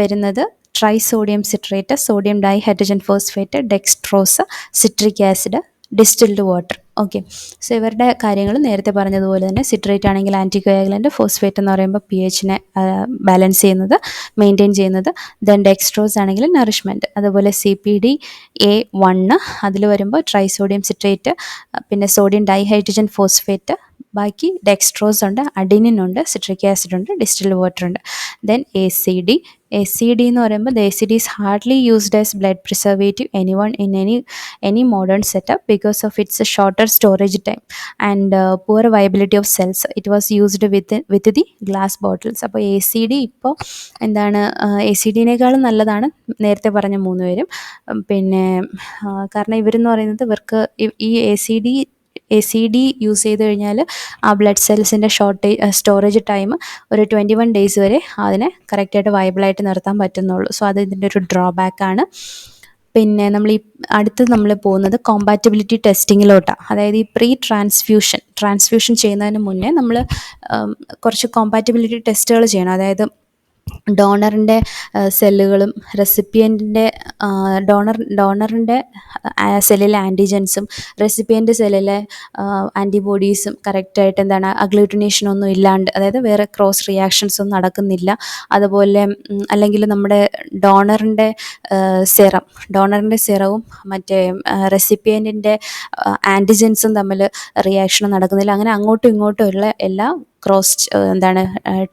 വരുന്നത് trisodium citrate, sodium dihydrogen phosphate, dextrose, citric acid, distilled water. Okay, so ഇവരുടെ കാര്യങ്ങൾ നേരത്തെ പറഞ്ഞതുപോലെ തന്നെ സിട്രേറ്റ് ആണെങ്കിൽ ആൻറ്റികോയാഗുലൻ്റ്, ഫോസ്ഫേറ്റ് എന്ന് പറയുമ്പോൾ pHനെ ബാലൻസ് ചെയ്യുന്നത്, മെയിൻറ്റെയിൻ ചെയ്യുന്നത്. ദെൻ ഡെക്സ്ട്രോസ് ആണെങ്കിൽ നറിഷ്മെൻറ്റ്. അതുപോലെ CPDA1 അതിൽ വരുമ്പോൾ ട്രൈസോഡിയം സിട്രേറ്റ്, പിന്നെ സോഡിയം ഡൈഹൈഡ്രജൻ ഫോസ്ഫേറ്റ്, ബാക്കി ഡെക്സ്ട്രോസ് ഉണ്ട്, അഡിനിൻ ഉണ്ട്, സിട്രിക് ആസിഡ് ഉണ്ട്, ഡിസ്റ്റിൽഡ് വാട്ടർ ഉണ്ട്. ദെൻ ACD എന്ന് പറയുമ്പോൾ the ACD is hardly used as blood preservative anyone in any modern setup because of its shorter storage time and poor viability of cells. It was used with the glass bottles. അപ്പോൾ ACD ഇപ്പോൾ എന്താണ് ACDനേക്കാളും നല്ലതാണ് നേരത്തെ പറഞ്ഞ 3 പേരും. പിന്നെ കാരണം ഇവരെന്ന് പറയുന്നത് ഇവർക്ക് ഈ ACD യൂസ് ചെയ്ത് കഴിഞ്ഞാൽ ആ ബ്ലഡ് സെൽസിൻ്റെ സ്റ്റോറേജ് ടൈം ഒരു 21 days വരെ അതിനെ കറക്റ്റായിട്ട് വയബിളായിട്ട് നിർത്താൻ പറ്റുന്നുള്ളൂ. സോ അത് ഇതിൻ്റെ ഒരു ഡ്രോബാക്കാണ്. പിന്നെ അടുത്ത് നമ്മൾ പോകുന്നത് കോമ്പാറ്റബിലിറ്റി ടെസ്റ്റിങ്ങിലോട്ടാണ്. അതായത് ഈ ട്രാൻസ്ഫ്യൂഷൻ ചെയ്യുന്നതിന് മുന്നേ നമ്മൾ കുറച്ച് കോമ്പാറ്റബിലിറ്റി ടെസ്റ്റുകൾ ചെയ്യണം. അതായത് ഡോണറിൻ്റെ സെല്ലുകളും റെസിപ്പിയൻറ്റിൻ്റെ ഡോണറിൻ്റെ സെല്ലിലെ ആൻറ്റിജൻസും റെസിപ്പിയൻ്റ് സെല്ലിലെ ആൻറ്റിബോഡീസും കറക്റ്റായിട്ട് എന്താണ് അഗ്ലൂട്ടിനേഷനൊന്നും ഇല്ലാണ്ട്, അതായത് വേറെ ക്രോസ് റിയാക്ഷൻസ് ഒന്നും നടക്കുന്നില്ല. അതുപോലെ അല്ലെങ്കിൽ നമ്മുടെ ഡോണറിൻ്റെ സിറവും മറ്റേ റെസിപ്പിയൻറ്റിൻ്റെ ആൻറ്റിജൻസും തമ്മിൽ റിയാക്ഷൻ നടക്കുന്നില്ല. അങ്ങനെ അങ്ങോട്ടും ഇങ്ങോട്ടും ഉള്ള എല്ലാ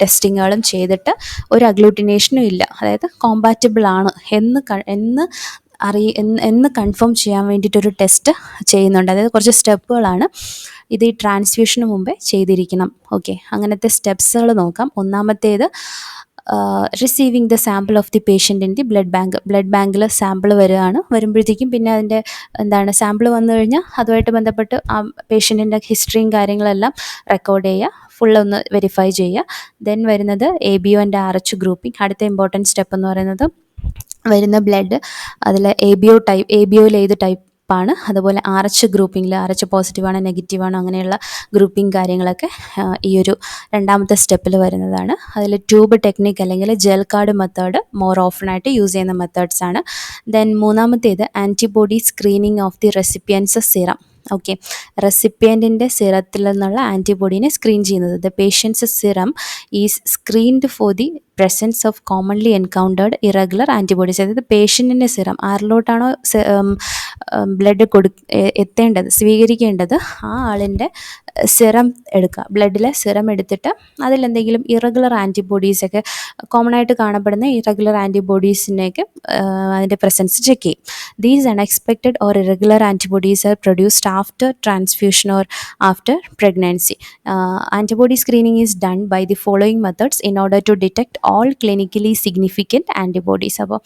ടെസ്റ്റിങ്ങുകളും ചെയ്തിട്ട് ഒരു അഗ്ലൂട്ടിനേഷനും ഇല്ല, അതായത് കോമ്പാറ്റബിൾ ആണ് എന്ന് കൺഫേം ചെയ്യാൻ വേണ്ടിയിട്ടൊരു ടെസ്റ്റ് ചെയ്യുന്നുണ്ട്. അതായത് കുറച്ച് സ്റ്റെപ്പുകളാണ് ഇത്, ഈ ട്രാൻസ്ഫ്യൂഷന് മുമ്പേ ചെയ്തിരിക്കണം. ഓക്കെ, അങ്ങനത്തെ സ്റ്റെപ്സുകൾ നോക്കാം. ഒന്നാമത്തേത് receiving the sample of the patient in the blood ബാങ്കിൽ സാമ്പിൾ വരുമ്പോഴത്തേക്കും പിന്നെ അതിൻ്റെ സാമ്പിൾ വന്നു കഴിഞ്ഞാൽ അതുമായിട്ട് ബന്ധപ്പെട്ട് ആ പേഷ്യൻറ്റിൻ്റെ ഹിസ്റ്ററിയും കാര്യങ്ങളെല്ലാം റെക്കോർഡ് ചെയ്യുക, ഫുള്ളൊന്ന് വെരിഫൈ ചെയ്യുക. ദെൻ വരുന്നത് ABO ആൻഡ് RH ഗ്രൂപ്പിംഗ്. അടുത്ത ഇമ്പോർട്ടൻറ്റ് സ്റ്റെപ്പ് എന്ന് പറയുന്നത് വരുന്ന ബ്ലഡ് അതിൽ ABOയിൽ ഏത് ടൈപ്പാണ്, അതുപോലെ RH ഗ്രൂപ്പിങ്ങിൽ RH പോസിറ്റീവാണ് നെഗറ്റീവാണ് അങ്ങനെയുള്ള ഗ്രൂപ്പിംഗ് കാര്യങ്ങളൊക്കെ ഈ ഒരു രണ്ടാമത്തെ സ്റ്റെപ്പിൽ വരുന്നതാണ്. അതിൽ ട്യൂബ് ടെക്നിക്ക് അല്ലെങ്കിൽ ജെൽ കാർഡ് മെത്തേഡ് മോർ ഓഫണായിട്ട് യൂസ് ചെയ്യുന്ന മെത്തേഡ്സ് ആണ്. ദെൻ മൂന്നാമത്തേത് antibody screening of the recipient's serum. Okay, റെസിപ്പിയൻറ്റിൻ്റെ സിറത്തിൽ നിന്നുള്ള ആൻറ്റിബോഡീനെ സ്ക്രീൻ ചെയ്യുന്നത്. The patient's serum is screened for the presence of commonly encountered irregular antibodies. അതായത് പേഷ്യൻറ്റിൻ്റെ സിറം ആരിലോട്ടാണോ ബ്ലഡ് സ്വീകരിക്കേണ്ടത് ആ ആളിൻ്റെ സിറം എടുക്കുക, ബ്ലഡിലെ സിറം എടുത്തിട്ട് അതിലെന്തെങ്കിലും ഇറഗുലർ ആൻറ്റിബോഡീസൊക്കെ കോമൺ ആയിട്ട് കാണപ്പെടുന്ന ഇറഗുലർ ആൻറ്റിബോഡീസിനെയൊക്കെ അതിൻ്റെ പ്രസൻസ് ചെക്ക് ചെയ്യും. These unexpected or irregular antibodies are produced after transfusion or after pregnancy. Antibody screening is done by the following methods in order to detect all clinically significant antibodies. അപ്പോൾ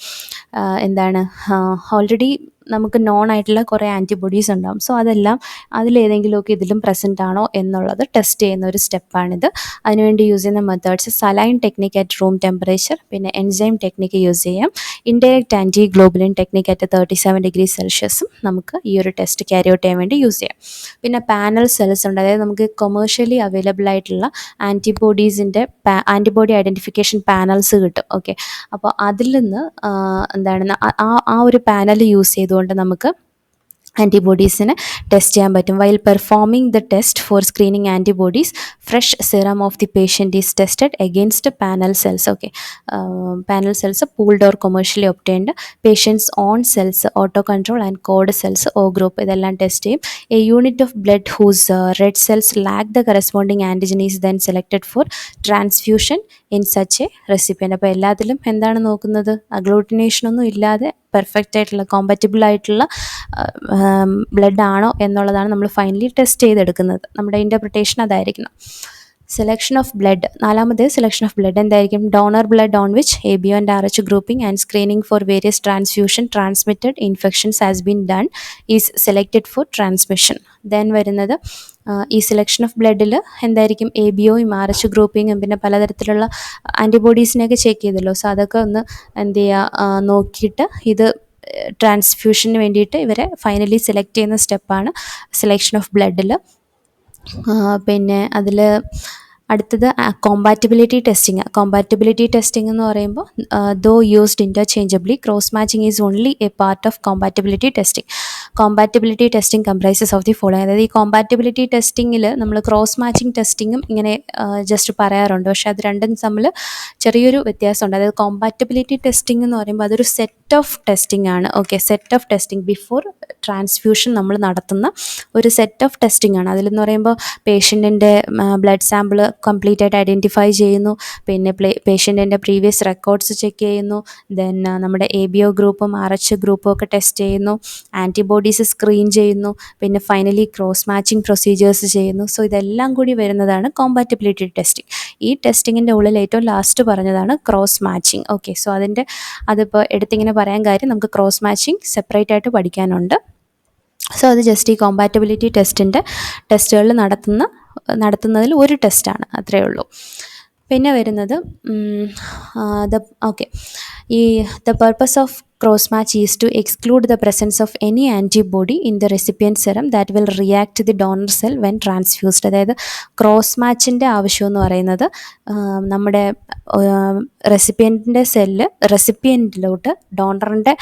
already നമുക്ക് non ആയിട്ടുള്ള കുറേ antibodies ഉണ്ടാകും. So അതെല്ലാം അതിലേതെങ്കിലുമൊക്കെ ഇതിലും present ആണോ എന്നുള്ളത് test ചെയ്യുന്ന ഒരു സ്റ്റെപ്പാണിത്. അതിനുവേണ്ടി യൂസ് ചെയ്യുന്ന methods saline technique at room temperature, പിന്നെ എൻസൈം ടെക്നിക്ക് യൂസ് ചെയ്യാം. Indirect anti globulin technique at 37°C നമുക്ക് ഈ ഒരു ടെസ്റ്റ് ക്യാരി ഔട്ട് ചെയ്യാൻ വേണ്ടി യൂസ് ചെയ്യാം. പിന്നെ പാനൽ സെൽസ് ഉണ്ട്, അതായത് നമുക്ക് കൊമേഴ്ഷ്യലി അവൈലബിൾ ആയിട്ടുള്ള ആൻറ്റിബോഡീസിൻ്റെ ആൻറ്റിബോഡി ഐഡൻറ്റിഫിക്കേഷൻ പാനൽസ് കിട്ടും. ഓക്കെ, അപ്പോൾ അതിൽ നിന്ന് എന്താണ് ആ ഒരു പാനൽ യൂസ് ചെയ്തുകൊണ്ട് നമുക്ക് ആൻറ്റിബോഡീസിനെ ടെസ്റ്റ് ചെയ്യാൻ പറ്റും. While performing the test for screening antibodies, fresh serum of the patient is tested against panel cells. Okay, panel cells pooled or commercially obtained, patient's own cells, auto control and cord cells, O group, ഇതെല്ലാം test ചെയ്യും. A unit of blood whose red cells lack the corresponding antigen is then selected for transfusion in such a recipient. അപ്പോൾ എല്ലാത്തിലും എന്താണ് നോക്കുന്നത്? അഗ്ലൂട്ടിനേഷനൊന്നും ഇല്ലാതെ perfect ആയിട്ടുള്ള compatible ആയിട്ടുള്ള blood ആണോ എന്നുള്ളതാണ് നമ്മൾ ഫൈനലി ടെസ്റ്റ് ചെയ്തെടുക്കുന്നത്. നമ്മുടെ ഇൻ്റർപ്രിട്ടേഷൻ അതായിരിക്കണം. സെലക്ഷൻ ഓഫ് ബ്ലഡ്, നാലാമത് സെലക്ഷൻ ഓഫ് ബ്ലഡ് എന്തായിരിക്കും? Donor blood on which ABO and RH grouping and screening for various transfusion transmitted infections has been done is selected four transmission. Then വരുന്നത് ഈ selection of ബ്ലഡിൽ എന്തായിരിക്കും? ABOയും RH ഗ്രൂപ്പിങ്ങും പിന്നെ പലതരത്തിലുള്ള ആൻറ്റിബോഡീസിനെയൊക്കെ check ചെയ്തല്ലോ. So അതൊക്കെ ഒന്ന് എന്ത് ചെയ്യുക, നോക്കിയിട്ട് ഇത് ട്രാൻസ്ഫ്യൂഷന് വേണ്ടിയിട്ട് ഇവരെ ഫൈനലി സെലക്ട് ചെയ്യുന്ന സ്റ്റെപ്പാണ് സെലക്ഷൻ ഓഫ് ബ്ലഡിൽ. പിന്നെ അതിൽ അടുത്തത് കോമ്പാറ്റബിലിറ്റി ടെസ്റ്റിങ്. കോമ്പാറ്റബിലിറ്റി ടെസ്റ്റിംഗ് എന്ന് പറയുമ്പോൾ though used interchangeably, cross matching is only a part of compatibility testing. Compatibility testing comprises of the following. അതായത് ഈ കോമ്പാറ്റബിലിറ്റി ടെസ്റ്റിങ്ങിൽ നമ്മൾ ക്രോസ് മാച്ചിങ് ടെസ്റ്റിങ്ങും ഇങ്ങനെ ജസ്റ്റ് പറയാറുണ്ട്, പക്ഷേ അത് രണ്ടും തമ്മിൽ ചെറിയൊരു വ്യത്യാസമുണ്ട്. അതായത് കോമ്പാറ്റബിലിറ്റി ടെസ്റ്റിംഗ് എന്ന് പറയുമ്പോൾ അതൊരു സെറ്റ് ഓഫ് ടെസ്റ്റിംഗ് ആണ്. Okay, set of testing before transfusion നമ്മൾ നടത്തുന്ന ഒരു സെറ്റ് ഓഫ് ടെസ്റ്റിംഗ് ആണ്. അതിലെന്ന് പറയുമ്പോൾ പേഷ്യൻറ്റിൻ്റെ ബ്ലഡ് സാമ്പിൾ കംപ്ലീറ്റ് ആയിട്ട് ഐഡൻറ്റിഫൈ ചെയ്യുന്നു, പിന്നെ പേഷ്യൻറ്റിൻ്റെ പ്രീവിയസ് റെക്കോർഡ്സ് ചെക്ക് ചെയ്യുന്നു, ദെൻ നമ്മുടെ ABO ഗ്രൂപ്പും RH ഗ്രൂപ്പും ഒക്കെ ടെസ്റ്റ് ചെയ്യുന്നു, ആൻറ്റിബോഡീസ് സ്ക്രീൻ ചെയ്യുന്നു, പിന്നെ ഫൈനലി ക്രോസ് മാച്ചിങ് പ്രൊസീജിയേഴ്സ് ചെയ്യുന്നു. സോ ഇതെല്ലാം കൂടി വരുന്നതാണ് കോമ്പാറ്റബിലിറ്റി ടെസ്റ്റിംഗ്. ഈ ടെസ്റ്റിങ്ങിൻ്റെ ഉള്ളിൽ ഏറ്റവും ലാസ്റ്റ് പറഞ്ഞതാണ് ക്രോസ് മാച്ചിങ്. ഓക്കെ, സോ അതിപ്പോൾ എടുത്തിങ്ങനെ പറയാൻ കാര്യം നമുക്ക് ക്രോസ് മാച്ചിങ് സെപ്പറേറ്റ് ആയിട്ട് പഠിക്കാനുണ്ട്. സോ അത് ജസ്റ്റ് ഈ കോമ്പാറ്റബിലിറ്റി ടെസ്റ്റുകളിൽ നടത്തുന്നതിൽ ഒരു ടെസ്റ്റാണ്, അത്രയേ ഉള്ളൂ. പിന്നെ വരുന്നത് the purpose of cross match is to exclude the presence of any antibody in the recipient serum that will react to the donor cell when transfused. അതായത് ക്രോസ് മാച്ചിൻ്റെ ആവശ്യം എന്ന് പറയുന്നത് നമ്മുടെ റെസിപ്പിയൻറ്റിലോട്ട് ഡോണറിൻ്റെ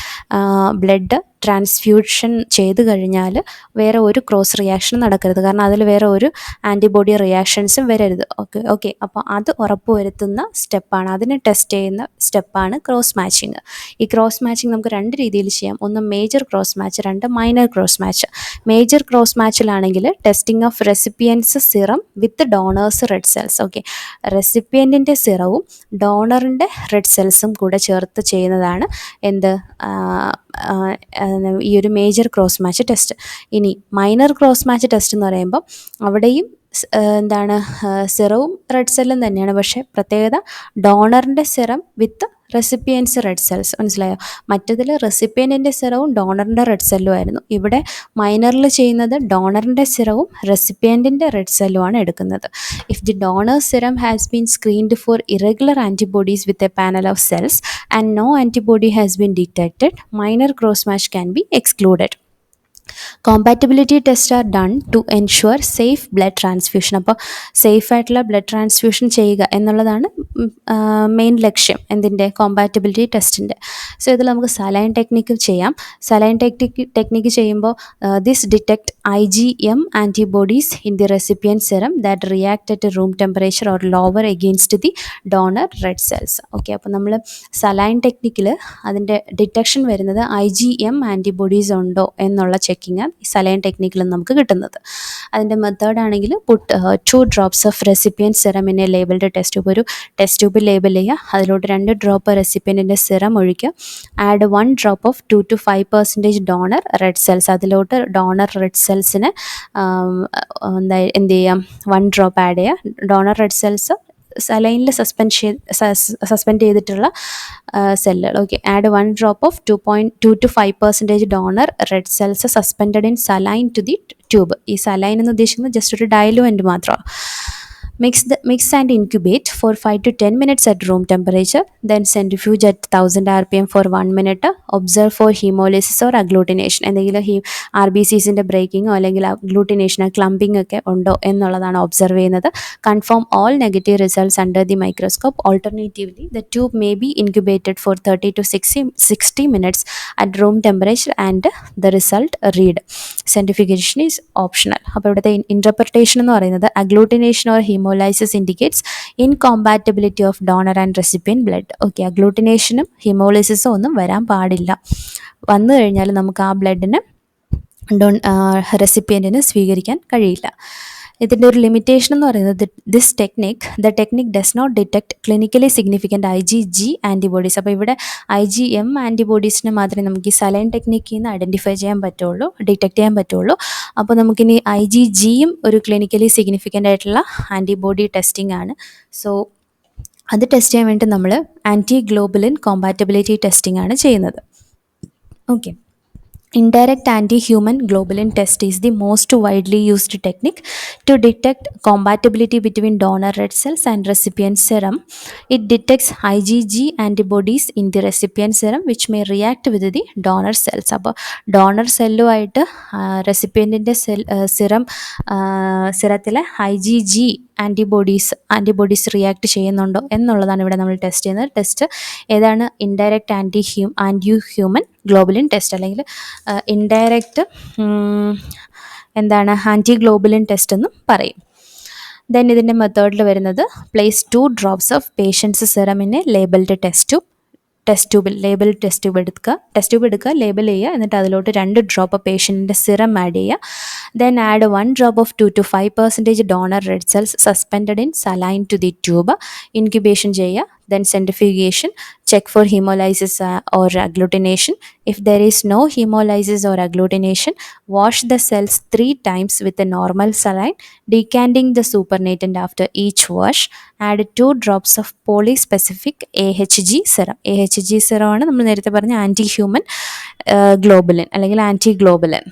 ബ്ലഡ് ട്രാൻസ്ഫ്യൂഷൻ ചെയ്ത് കഴിഞ്ഞാൽ വേറെ ഒരു ക്രോസ് റിയാക്ഷൻ നടക്കരുത്, കാരണം അതിൽ വേറെ ഒരു ആൻറ്റിബോഡി റിയാക്ഷൻസും വരരുത്. ഓക്കെ, അപ്പോൾ അത് ഉറപ്പുവരുത്തുന്ന സ്റ്റെപ്പാണ്, അതിനെ ടെസ്റ്റ് ചെയ്യുന്ന സ്റ്റെപ്പാണ് ക്രോസ് മാച്ചിങ്. ഈ ക്രോസ് മാച്ചിങ് നമുക്ക് രണ്ട് രീതിയിൽ ചെയ്യാം. ഒന്ന് മേജർ ക്രോസ് മാച്ച്, രണ്ട് minor cross match. Major cross മാച്ചിലാണെങ്കിൽ testing of recipient's serum with donor's red cells. Okay, റെസിപ്പിയൻറ്റിൻ്റെ സിറവും ഡോണറിൻ്റെ റെഡ് സെൽസും കൂടെ ചേർത്ത് ചെയ്യുന്നതാണ് ഈ ഒരു മേജർ ക്രോസ് മാച്ച് ടെസ്റ്റ്. ഇനി മൈനർ ക്രോസ് മാച്ച് ടെസ്റ്റ് എന്ന് പറയുമ്പോൾ അവിടെയും സിറവും റെഡ് സെല്ലും തന്നെയാണ്, പക്ഷേ പ്രത്യേകത ഡോണറിൻ്റെ serum with recipient's red cells. മനസ്സിലായോ? മറ്റതിൽ റെസിപ്പിയൻറ്റിൻ്റെ സിറവും ഡോണറിൻ്റെ റെഡ് സെല്ലും ആയിരുന്നു. ഇവിടെ മൈനറിൽ ചെയ്യുന്നത് ഡോണറിൻ്റെ സിറവും റെസിപ്പിയൻറ്റിൻ്റെ റെഡ് സെല്ലുമാണ് എടുക്കുന്നത്. If the donor serum has been screened for irregular antibodies with a panel of cells and no antibody has been detected, minor cross match can be excluded. Compatibility test are done to ensure safe blood transfusion. അപ്പോൾ സേഫായിട്ടുള്ള blood transfusion ചെയ്യുക എന്നുള്ളതാണ് main ലക്ഷ്യം എന്തിൻ്റെ? Compatibility ടെസ്റ്റിൻ്റെ. So ഇതിൽ നമുക്ക് saline technique ചെയ്യാം. Saline technique ചെയ്യുമ്പോൾ this detect IgM antibodies in the recipient serum that react at room temperature or lower against the donor red cells. Okay, അപ്പോൾ നമ്മൾ സലൈൻ ടെക്നിക്കിൽ അതിൻ്റെ ഡിറ്റക്ഷൻ വരുന്നത് IgM ആൻറ്റിബോഡീസ് ഉണ്ടോ എന്നുള്ള ചെക്കിങ് ഈ സലൈൻ ടെക്നിക്കിൽ നമുക്ക് കിട്ടുന്നത്. അതിൻ്റെ മെത്തേഡ് ആണെങ്കിൽ put 2 drops of recipient serum in a labelled test tube. ഒരു ടെസ്റ്റ് ട്യൂബ് ലേബിൾ ചെയ്യുക, അതിലോട്ട് 2 ഡ്രോപ്പ് റെസിപ്പിയൻറ്റിൻ്റെ സെറം ഒഴിക്കുക. Add 1 drop of 2 to 5% donor red cells. അതിലോട്ട് ഡോണർ റെഡ് സെൽസിന് എന്ത് ചെയ്യാം? 1 drop ആഡ് ചെയ്യുക. ഡോണർ റെഡ് സെൽസ് സലൈനിൽ സസ്പെൻഡ് ചെയ്തിട്ടുള്ള സെല്ലുകൾ. Okay, add 1 drop of 2.2 to 5% donor red cells suspended in saline to the tube. ഈ സലൈൻ എന്ന് ഉദ്ദേശിക്കുന്നത് ജസ്റ്റ് ഒരു ഡയലുവൻ്റ് മാത്രമാണ്. Mix and incubate for 5 to 10 minutes at room temperature. Then centrifuge at 1000 rpm for 1 minute. Observe for hemolysis or agglutination. എന്തെങ്കിലും RBCസിൻ്റെ ബ്രേക്കിങ്ങോ അല്ലെങ്കിൽ അഗ്ലൂട്ടിനേഷനോ ക്ലംപിംഗ് ഒക്കെ ഉണ്ടോ എന്നുള്ളതാണ് ഒബ്സർവ് ചെയ്യുന്നത്. Confirm all negative results under the microscope. Alternatively the tube may be incubated for 30 to 60 minutes at room temperature and the result read. Centrifugation is optional. അപ്പോൾ ഇവിടുത്തെ interpretation എന്ന് പറയുന്നത് agglutination or haemolysis indicates incompatibility of donor and recipient blood. Okay, അഗ്ലൂട്ടിനേഷനും ഹീമോലൈസിസും ഒന്നും വരാൻ പാടില്ല. വന്നു കഴിഞ്ഞാൽ നമുക്ക് ആ ബ്ലഡിന് റെസിപ്പിയൻറ്റിന് സ്വീകരിക്കാൻ കഴിയില്ല. ഇതിൻ്റെ ഒരു ലിമിറ്റേഷൻ എന്ന് പറയുന്നത് the technique does not detect clinically significant IgG antibodies. അപ്പോൾ ഇവിടെ IgM ആൻറ്റിബോഡീസിനെ മാത്രമേ നമുക്ക് ഈ സലൈൻ ടെക്നിക്കിൽ നിന്ന് ഡിറ്റക്ട് ചെയ്യാൻ പറ്റുള്ളൂ. അപ്പോൾ നമുക്കിനി IgGയും ഒരു ക്ലിനിക്കലി സിഗ്നിഫിക്കൻ്റ് ആയിട്ടുള്ള ആൻറ്റിബോഡി ടെസ്റ്റിംഗ് ആണ്. സോ അത് ടെസ്റ്റ് ചെയ്യാൻ വേണ്ടി നമ്മൾ ആൻറ്റിഗ്ലോബുലിൻ കോമ്പാറ്റബിലിറ്റി ടെസ്റ്റിംഗ് ആണ് ചെയ്യുന്നത്. Okay, indirect anti-human globulin test is the most widely used technique to detect compatibility between donor red cells and recipient serum. It detects IgG antibodies in the recipient serum which may react with the donor cells. അപ്പോൾ donor സെല്ലുമായിട്ട് റെസിപ്പിയൻറ്റിൻ്റെ സിറത്തിലെ IgG antibodies react ചെയ്യുന്നുണ്ടോ എന്നുള്ളതാണ് ഇവിടെ നമ്മൾ test ചെയ്യുന്നത്. Test ഏതാണ്? ഇൻഡയറക്റ്റ് ആൻറ്റി-ഹ്യൂമൻ ഗ്ലോബുലിൻ ടെസ്റ്റ്, അല്ലെങ്കിൽ ഇൻഡയറക്റ്റ് ആൻറ്റിഗ്ലോബുലിൻ ടെസ്റ്റ് എന്നും പറയും. ദെൻ ഇതിൻ്റെ മെത്തേഡിൽ വരുന്നത് place 2 drops of patient's serum in a labelled test ട്യൂബിൽ. ടെസ്റ്റ് ട്യൂബ് എടുക്കുക, ലേബൽ ചെയ്യുക, എന്നിട്ട് അതിലോട്ട് 2 ഡ്രോപ്പ് പേഷ്യൻറ്റിൻ്റെ സിറം ആഡ് ചെയ്യുക. Then add 1 drop of 2 to 5% donor red cells suspended in saline to the tube. Incubation ചെയ്യുക. Then centrifugation, check for hemolysis or agglutination. If there is no hemolysis or agglutination, wash the cells 3 times with a normal saline, decanting the supernatant after each wash. Add 2 drops of polyspecific AHG serum. AHG serum ആണ് നമ്മൾ നേരത്തെ പറഞ്ഞ anti-human globulin അല്ലെങ്കിൽ ആൻറ്റിഗ്ലോബുലിൻ.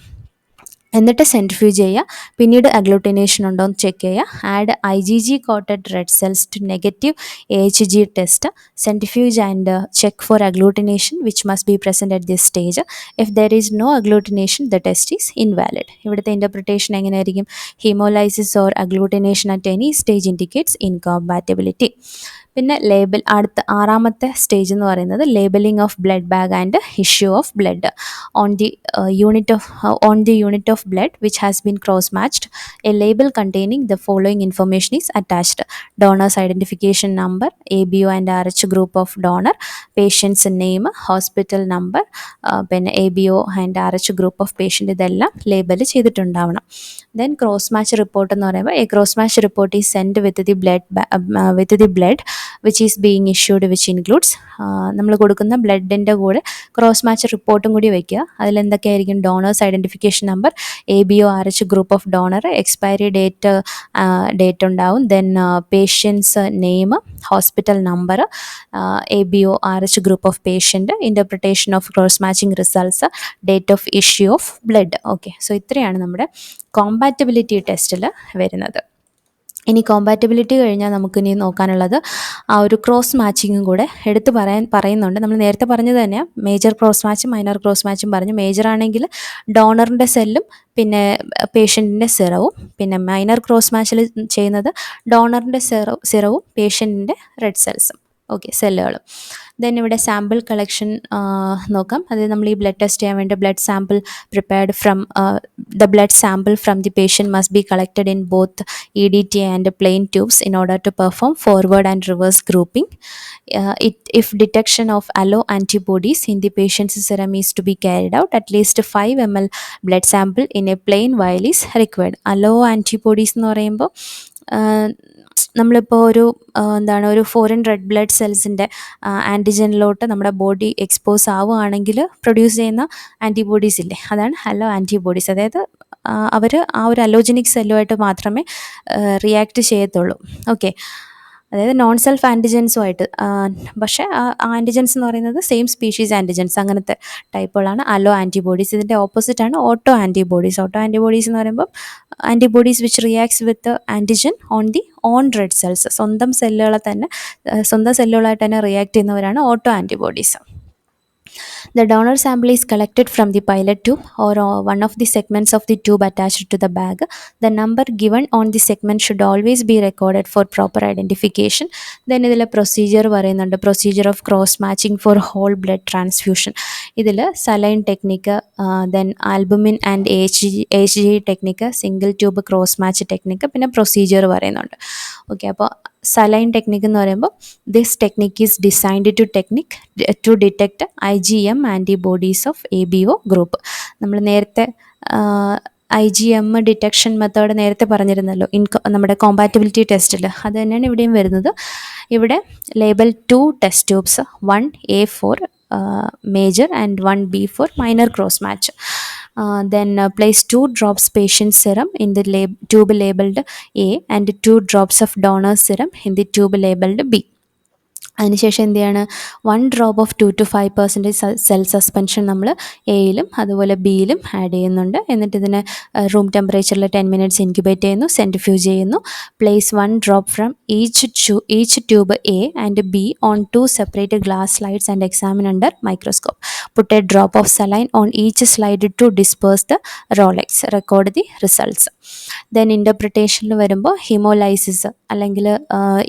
എന്നിട്ട് centrifuge ചെയ്യുക. പിന്നീട് agglutination ഉണ്ടോ എന്ന് ചെക്ക് ചെയ്യുക. Add IgG coated red cells to negative AHG test. Centrifuge and check for agglutination which must be present at this stage. If there is no agglutination the test is invalid. ഇവിടുത്തെ interpretation എങ്ങനെയായിരിക്കും? Haemolysis or agglutination at any stage indicates incompatibility. പിന്നെ അടുത്ത 6ാമത്തെ stage എന്ന് പറയുന്നത് labelling of blood bag and issue of blood on the unit of blood which has been cross-matched. A label containing the following information is attached: donor's identification number, ABO and RH group of donor, patient's name, hospital number, പിന്നെ ABO and RH group of patient ഇതെല്ലാം label ചെയ്തിട്ടുണ്ടാവണം. Then cross match report എന്ന് പറയുമ്പോൾ a cross match report is send with the blood which is being issued which includes നമ്മൾ കൊടുക്കുന്ന ബ്ലഡിൻ്റെ കൂടെ cross match റിപ്പോർട്ടും കൂടി വയ്ക്കുക. അതിലെന്തൊക്കെയായിരിക്കും? Donor's identification number, ABO RH group of donor, expiry date ഉണ്ടാവും. Then patient's name, hospital number, ABO RH group of patient, interpretation of cross matching results, date of issue of blood. Okay, so ഇത്രയാണ് നമ്മുടെ compatibility ടെസ്റ്റിൽ വരുന്നത്. ഇനി compatibility കഴിഞ്ഞാൽ നമുക്കിനി നോക്കാനുള്ളത് ആ ഒരു ക്രോസ് മാച്ചിങ്ങും കൂടെ പറയുന്നുണ്ട്. നമ്മൾ നേരത്തെ പറഞ്ഞത് തന്നെ മേജർ ക്രോസ് മാച്ചും മൈനർ ക്രോസ് മാച്ചും പറഞ്ഞു. മേജർ ആണെങ്കിൽ ഡോണറിൻ്റെ സെല്ലും പിന്നെ പേഷ്യൻറ്റിൻ്റെ സിറവും, പിന്നെ മൈനർ ക്രോസ് മാച്ചിൽ ചെയ്യുന്നത് ഡോണറിൻ്റെ സിറവും പേഷ്യൻറ്റിൻ്റെ റെഡ് സെൽസും, ഓക്കെ, സെല്ലുകളും. ദെൻ ഇവിടെ സാമ്പിൾ കളക്ഷൻ നോക്കാം. അതായത് നമ്മൾ ഈ ബ്ലഡ് ടെസ്റ്റ് ചെയ്യാൻ വേണ്ടി blood sample prepared from the blood sample from the patient must be collected in both EDTA and plain tubes in order to perform forward and reverse grouping. If detection of allo antibodies in the patient's serum is to be carried out, at least 5 ml blood sample in a plain vial is required. Allo antibodies എന്ന് പറയുമ്പോൾ നമ്മളിപ്പോൾ ഒരു foreign red blood സെൽസിൻ്റെ ആൻറ്റിജനിലോട്ട് നമ്മുടെ body expose ആവുകയാണെങ്കിൽ produce ചെയ്യുന്ന antibodies ഇല്ലേ, അതാണ് hello antibodies. അതായത് അവർ ആ ഒരു അലോജനിക് സെല്ലുമായിട്ട് മാത്രമേ റിയാക്ട് ചെയ്യത്തുള്ളൂ. ഓക്കെ, അതായത് നോൺ സെൽഫ് ആൻറ്റിജൻസുമായിട്ട്, പക്ഷേ ആൻറ്റിജൻസ് എന്ന് പറയുന്നത് സെയിം സ്പീഷീസ് ആൻറ്റിജൻസ് അങ്ങനത്തെ ടൈപ്പുകളാണ് അലോ ആൻറ്റിബോഡീസ്. ഇതിൻ്റെ ഓപ്പോസിറ്റാണ് ഓട്ടോ ആൻറ്റിബോഡീസ്. ഓട്ടോ ആൻറ്റിബോഡീസ് എന്ന് പറയുമ്പോൾ antibodies which reacts with antigen on the on red cells, സ്വന്തം സെല്ലുകളായിട്ട് തന്നെ റിയാക്ട് ചെയ്യുന്നവരാണ് auto antibodies. The donor sample is collected from the pilot tube or one of the segments of the tube attached to the bag. The number given on the segment should always be recorded for proper identification. Then ഇതിൽ procedure പറയുന്നുണ്ട്, procedure of cross matching for whole blood transfusion. ഇതിൽ saline technique, then albumin and H G technique, single tube cross match technique, പിന്നെ procedure പറയുന്നുണ്ട്. Okay, അപ്പോൾ saline technique എന്ന് പറയുമ്പോൾ this technique is designed to detect IgM antibodies of ABO group. നമ്മൾ നേരത്തെ IgM detection method നേരത്തെ പറഞ്ഞിരുന്നല്ലോ നമ്മുടെ കോമ്പാറ്റബിലിറ്റി ടെസ്റ്റിൽ, അത് തന്നെയാണ് ഇവിടെയും വരുന്നത്. ഇവിടെ label 2 test tubes, 1A4 major and 1B4 minor cross match. Then place 2 drops patient serum in the tube labeled A and 2 drops of donor serum in the tube labeled B. അതിനുശേഷം എന്ത് ചെയ്യാണ്, 1 drop of 2 to 5% cell suspension നമ്മൾ എയിലും അതുപോലെ ബിയിലും add ചെയ്യുന്നുണ്ട്. എന്നിട്ട് ഇതിനെ room ടെമ്പറേച്ചറിൽ 10 minutes incubate ചെയ്യുന്നു, സെൻട്രിഫ്യൂജ് ചെയ്യുന്നു. Place 1 drop from each tube A and B on 2 separate glass slides and examine under microscope. Put a drop of saline on each slide to disperse the rouleaux. Record the results. Then ഇൻ്റർപ്രിട്ടേഷനിൽ വരുമ്പോൾ haemolysis അല്ലെങ്കിൽ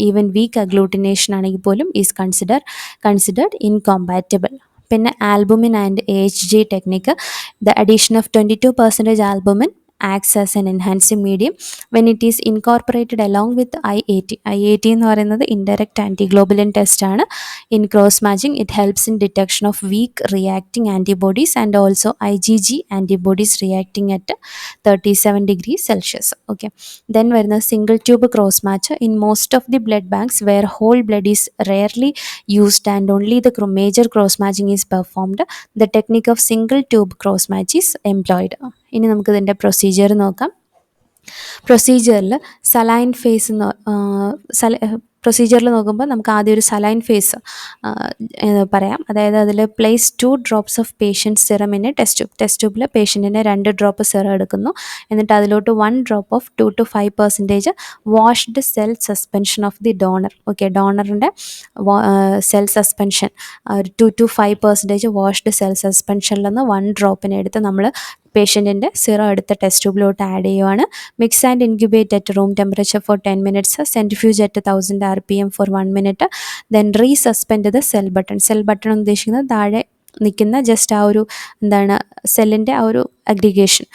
even week agglutination ആണെങ്കിൽ പോലും is considered incompatible. പിന്നെ albumin and AHG technique, the addition of 22% albumin acts as an enhancing medium when it is incorporated along with IAT. IAT എന്ന് പറയുന്നത് indirect antiglobulin test ആണ്. In cross matching it helps in detection of weak reacting antibodies and also IgG antibodies reacting at 37 degrees Celsius. Okay, then വരുന്ന single tube cross match. In most of the blood banks where whole blood is rarely used and only the major cross matching is performed, the technique of single tube cross match is employed. ഇനി നമുക്കിതിൻ്റെ procedure നോക്കാം. പ്രൊസീജിയറിൽ saline face പ്രൊസീജിയറിൽ നോക്കുമ്പോൾ നമുക്ക് ആദ്യം ഒരു saline face പറയാം. അതായത് അതിൽ place 2 drops of patient serum in a test ട്യൂബിൽ പേഷ്യൻറ്റിന് 2 ഡ്രോപ്പ് സിറം എടുക്കുന്നു. എന്നിട്ട് അതിലോട്ട് 1 drop of 2 to 5% washed cell suspension of the donor. Okay, ഡോണറിൻ്റെ സെൽ സസ്പെൻഷൻ ഒരു 2 to 5% വാഷ്ഡ് സെൽ സസ്പെൻഷനിൽ നിന്ന് 1 ഡ്രോപ്പിനെ എടുത്ത് നമ്മൾ പേഷ്യൻറ്റിൻ്റെ സിറം എടുത്ത ടെസ്റ്റ് ട്യൂബിലോട്ട് ആഡ് ചെയ്യുവാണ്. Mix and incubate at room temperature for 10 minutes. Centrifuge at 1000 RPM for 1 minute. Then resuspend the cell button. Cell button എന്ന് ഉദ്ദേശിക്കുന്നത് താഴെ നിൽക്കുന്ന ജസ്റ്റ് ആ ഒരു സെല്ലിൻ്റെ ആ ഒരു അഗ്രിഗേഷൻ,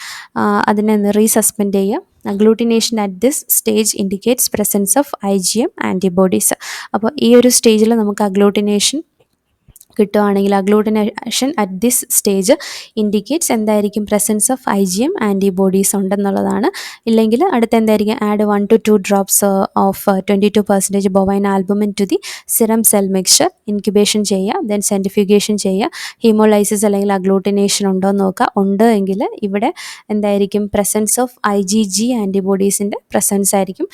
അതിനെ റീസസ്പെൻഡ് ചെയ്യുക. Agglutination at this stage indicates presence of IgM antibodies. അപ്പോൾ ഈ ഒരു സ്റ്റേജിൽ നമുക്ക് അഗ്ലൂട്ടിനേഷൻ കിട്ടുകയാണെങ്കിൽ agglutination at this stage indicates എന്തായിരിക്കും, പ്രസൻസ് ഓഫ് IgM ആൻറ്റിബോഡീസ് ഉണ്ടെന്നുള്ളതാണ്. ഇല്ലെങ്കിൽ അടുത്ത എന്തായിരിക്കും, add 1 to 2 drops of 22% bovine albumin to the serum cell mixture. Incubation ചെയ്യുക, ദെൻ സെൻട്രിഫ്യൂഗേഷൻ ചെയ്യുക. ഹീമോലൈസിസ് അല്ലെങ്കിൽ അഗ്ലൂട്ടിനേഷൻ ഉണ്ടോ എന്ന് നോക്കുക. ഉണ്ട് എങ്കിൽ ഇവിടെ എന്തായിരിക്കും, പ്രസൻസ് ഓഫ് IgG ആൻറ്റിബോഡീസിൻ്റെ പ്രസൻസ് ആയിരിക്കും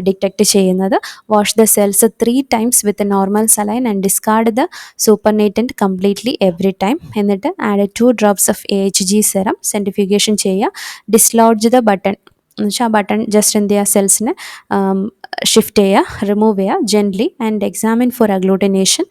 ഡിറ്റക്റ്റ് ചെയ്യുന്നത്. Wash the cells 3 times with normal saline and discard the supernatant completely every time. എന്നിട്ട് add 2 drops of AHG serum. Centrifugation ചെയ്യുക. ഡിസ്ലോഡ്ജ് ദ ബട്ടൺ എന്ന് വെച്ചാൽ ആ ബട്ടൺ ജസ്റ്റ് എന്ത് ചെയ്യുക, സെൽസിനെ ഷിഫ്റ്റ് ചെയ്യുക, റിമൂവ് ചെയ്യുക gently and examine for agglutination.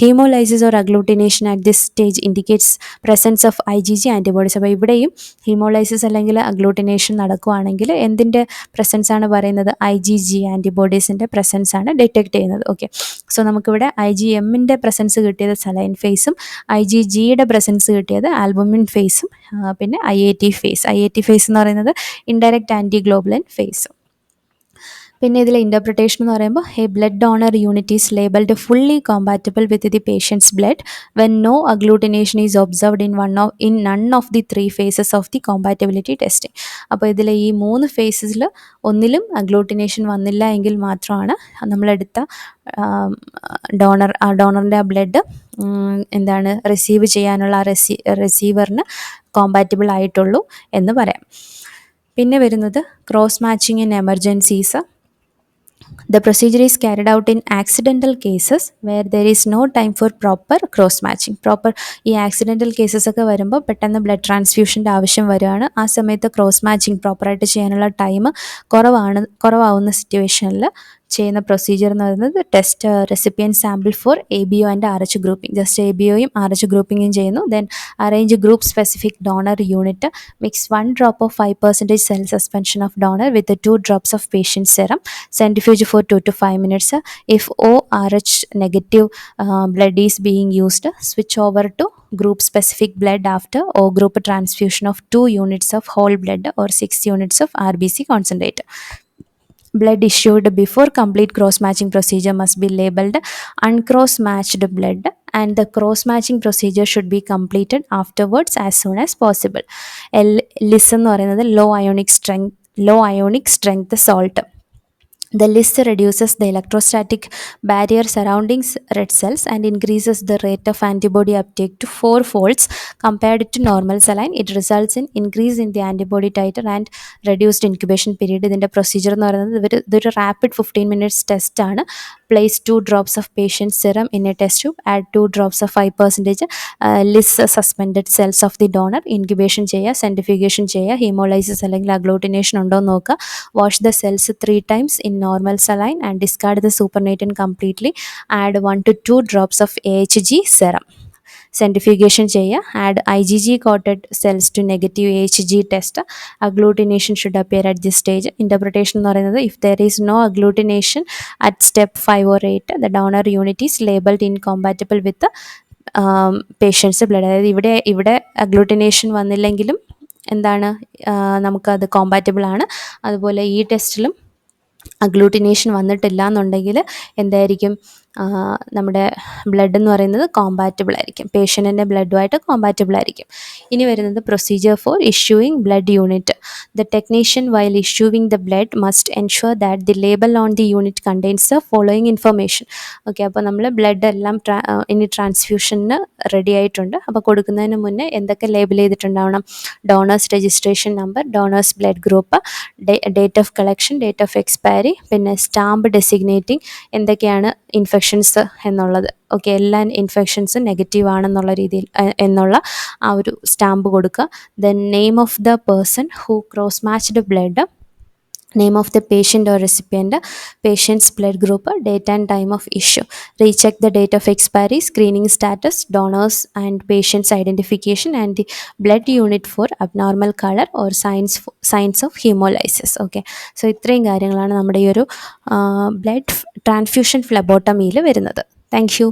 Haemolysis or agglutination at this stage indicates presence of IgG antibodies. അപ്പോൾ ഇവിടെയും ഹീമോലൈസിസ് അല്ലെങ്കിൽ അഗ്ലൂട്ടിനേഷൻ നടക്കുകയാണെങ്കിൽ എന്തിൻ്റെ പ്രസൻസ് ആണ് പറയുന്നത്, IgG ആൻറ്റിബോഡീസിൻ്റെ പ്രസൻസ് ആണ് ഡിറ്റക്ട് ചെയ്യുന്നത്. ഓക്കെ, സോ നമുക്കിവിടെ IgMൻ്റെ പ്രസൻസ് കിട്ടിയത് സലൈൻ ഫേസും IgGയുടെ പ്രസൻസ് കിട്ടിയത് ആൽബുമിൻ ഫേസും പിന്നെ IAT ഫേസ് എന്ന് പറയുന്നത് ഇൻഡയറക്റ്റ് ആൻറ്റിഗ്ലോബുലിൻ ഫേസ്. പിന്നെ ഇതിലെ ഇൻ്റർപ്രിട്ടേഷൻ എന്ന് പറയുമ്പോൾ a blood donor unit is labelled fully compatible with the patient's blood when no agglutination is observed in none of the 3 phases of the compatibility testing. അപ്പോൾ ഇതിലെ ഈ 3 phases ഒന്നിലും അഗ്ലൂട്ടിനേഷൻ വന്നില്ല എങ്കിൽ മാത്രമാണ് നമ്മളെടുത്ത ഡോണറിൻ്റെ ആ ബ്ലഡ് എന്താണ് റിസീവ് ചെയ്യാനുള്ള റിസീവറിന് കോമ്പാറ്റബിൾ ആയിട്ടുള്ളൂ എന്ന് പറയാം. പിന്നെ വരുന്നത് cross matching in emergencies. The procedure is carried out in accidental cases where there is no time for proper cross matching. ഈ ആക്സിഡൻ്റൽ കേസസ് ഒക്കെ വരുമ്പോൾ പെട്ടെന്ന് ബ്ലഡ് ട്രാൻസ്ഫ്യൂഷൻ്റെ ആവശ്യം വരികയാണ്. ആ സമയത്ത് ക്രോസ് മാച്ചിങ് പ്രോപ്പറായിട്ട് ചെയ്യാനുള്ള ടൈം കുറവാവുന്ന സിറ്റുവേഷനിൽ ചെയ്യുന്ന പ്രൊസീജിയർ എന്ന് പറയുന്നത് test recipient sample for ABO and RH grouping. Just ABOയും RH ഗ്രൂപ്പിങ്ങും ചെയ്യുന്നു. Then arrange group specific donor unit. Mix 1 drop of 5% cell suspension of donor with 2 drops of patient serum. Centrifuge for 2 to 5 minutes. If ORH negative blood is being used, switch over to group specific blood after O group transfusion of 2 units of whole blood or 6 units of RBC concentrate. Blood issued before complete cross matching procedure must be labeled uncross matched blood, and the cross matching procedure should be completed afterwards as soon as possible. LIS എന്ന് പറയുന്നത് low ionic strength salt. The LIS reduces the electrostatic barrier surrounding red cells and increases the rate of antibody uptake to 4 folds compared to normal saline. It results in increase in the antibody titer and reduced incubation period. ഇതിൻ്റെ procedure എന്ന് പറയുന്നത് ഇതൊരു rapid 15 minutes test ആണ്. Place 2 drops of patient serum in a test tube. Add 2 drops of 5% LIS suspended cells of the donor. Incubation ചെയ്യുക, centrifugation ചെയ്യുക, ഹീമോളൈസിസ് അല്ലെങ്കിൽ agglutination ഉണ്ടോ എന്ന് നോക്കുക. Wash the cells 3 times in normal saline and discard the supernatant completely. Add 1 to 2 drops of AHG serum. Centrifugation ചെയ്യുക. Add IgG coated cells to negative AHG test. Agglutination should appear at this stage. Interpretation എന്ന് പറയുന്നത് if there is no agglutination at step 5 or 8, the donor unit is labeled incompatible with the patient's blood. അതായത് ഇവിടെ agglutination വന്നില്ലെങ്കിലും എന്താണ് നമുക്കത് compatible ആണ്. അതുപോലെ ഈ ടെസ്റ്റിലും agglutination വന്നിട്ടില്ല എന്നുണ്ടെങ്കിൽ എന്തായിരിക്കും, നമ്മുടെ ബ്ലഡ് എന്ന് പറയുന്നത് കോമ്പാറ്റബിൾ ആയിരിക്കും, പേഷ്യൻറ്റിൻ്റെ ബ്ലഡുമായിട്ട് കോമ്പാറ്റബിൾ ആയിരിക്കും. ഇനി വരുന്നത് procedure for issuing blood unit. The technician while issuing the blood must ensure that the label on the unit contains the following information. Okay, അപ്പോൾ നമ്മൾ ബ്ലഡ് എല്ലാം ഇനി ട്രാൻസ്ഫ്യൂഷന് റെഡി ആയിട്ടുണ്ട്. അപ്പോൾ കൊടുക്കുന്നതിന് മുന്നേ എന്തൊക്കെ ലേബൽ ചെയ്തിട്ടുണ്ടാവണം? Donor's registration number, donor's blood group, date of collection, date of expiry, പിന്നെ സ്റ്റാമ്പ് ഡെസിഗ്നേറ്റിംഗ് എന്തൊക്കെയാണ് ഇൻഫെക്ഷൻസ് എന്നുള്ളത്. ഓക്കെ, എല്ലാ ഇൻഫെക്ഷൻസും നെഗറ്റീവ് ആണെന്നുള്ള രീതിയിൽ എന്നുള്ള ആ ഒരു സ്റ്റാമ്പ് കൊടുക്കുക. Then name of the person who cross matched blood, name of the patient or recipient, patient's blood group, date and time of issue. Recheck the date of expiry, screening status, donors and patient's identification, and the blood unit for abnormal color or signs of hemolysis. Okay, so ഇത്രയും കാര്യങ്ങളാണ് നമ്മുടെ ഈ ഒരു blood transfusion ഫ്ലെബോട്ടമിയിൽ വരുന്നത്. Thank you.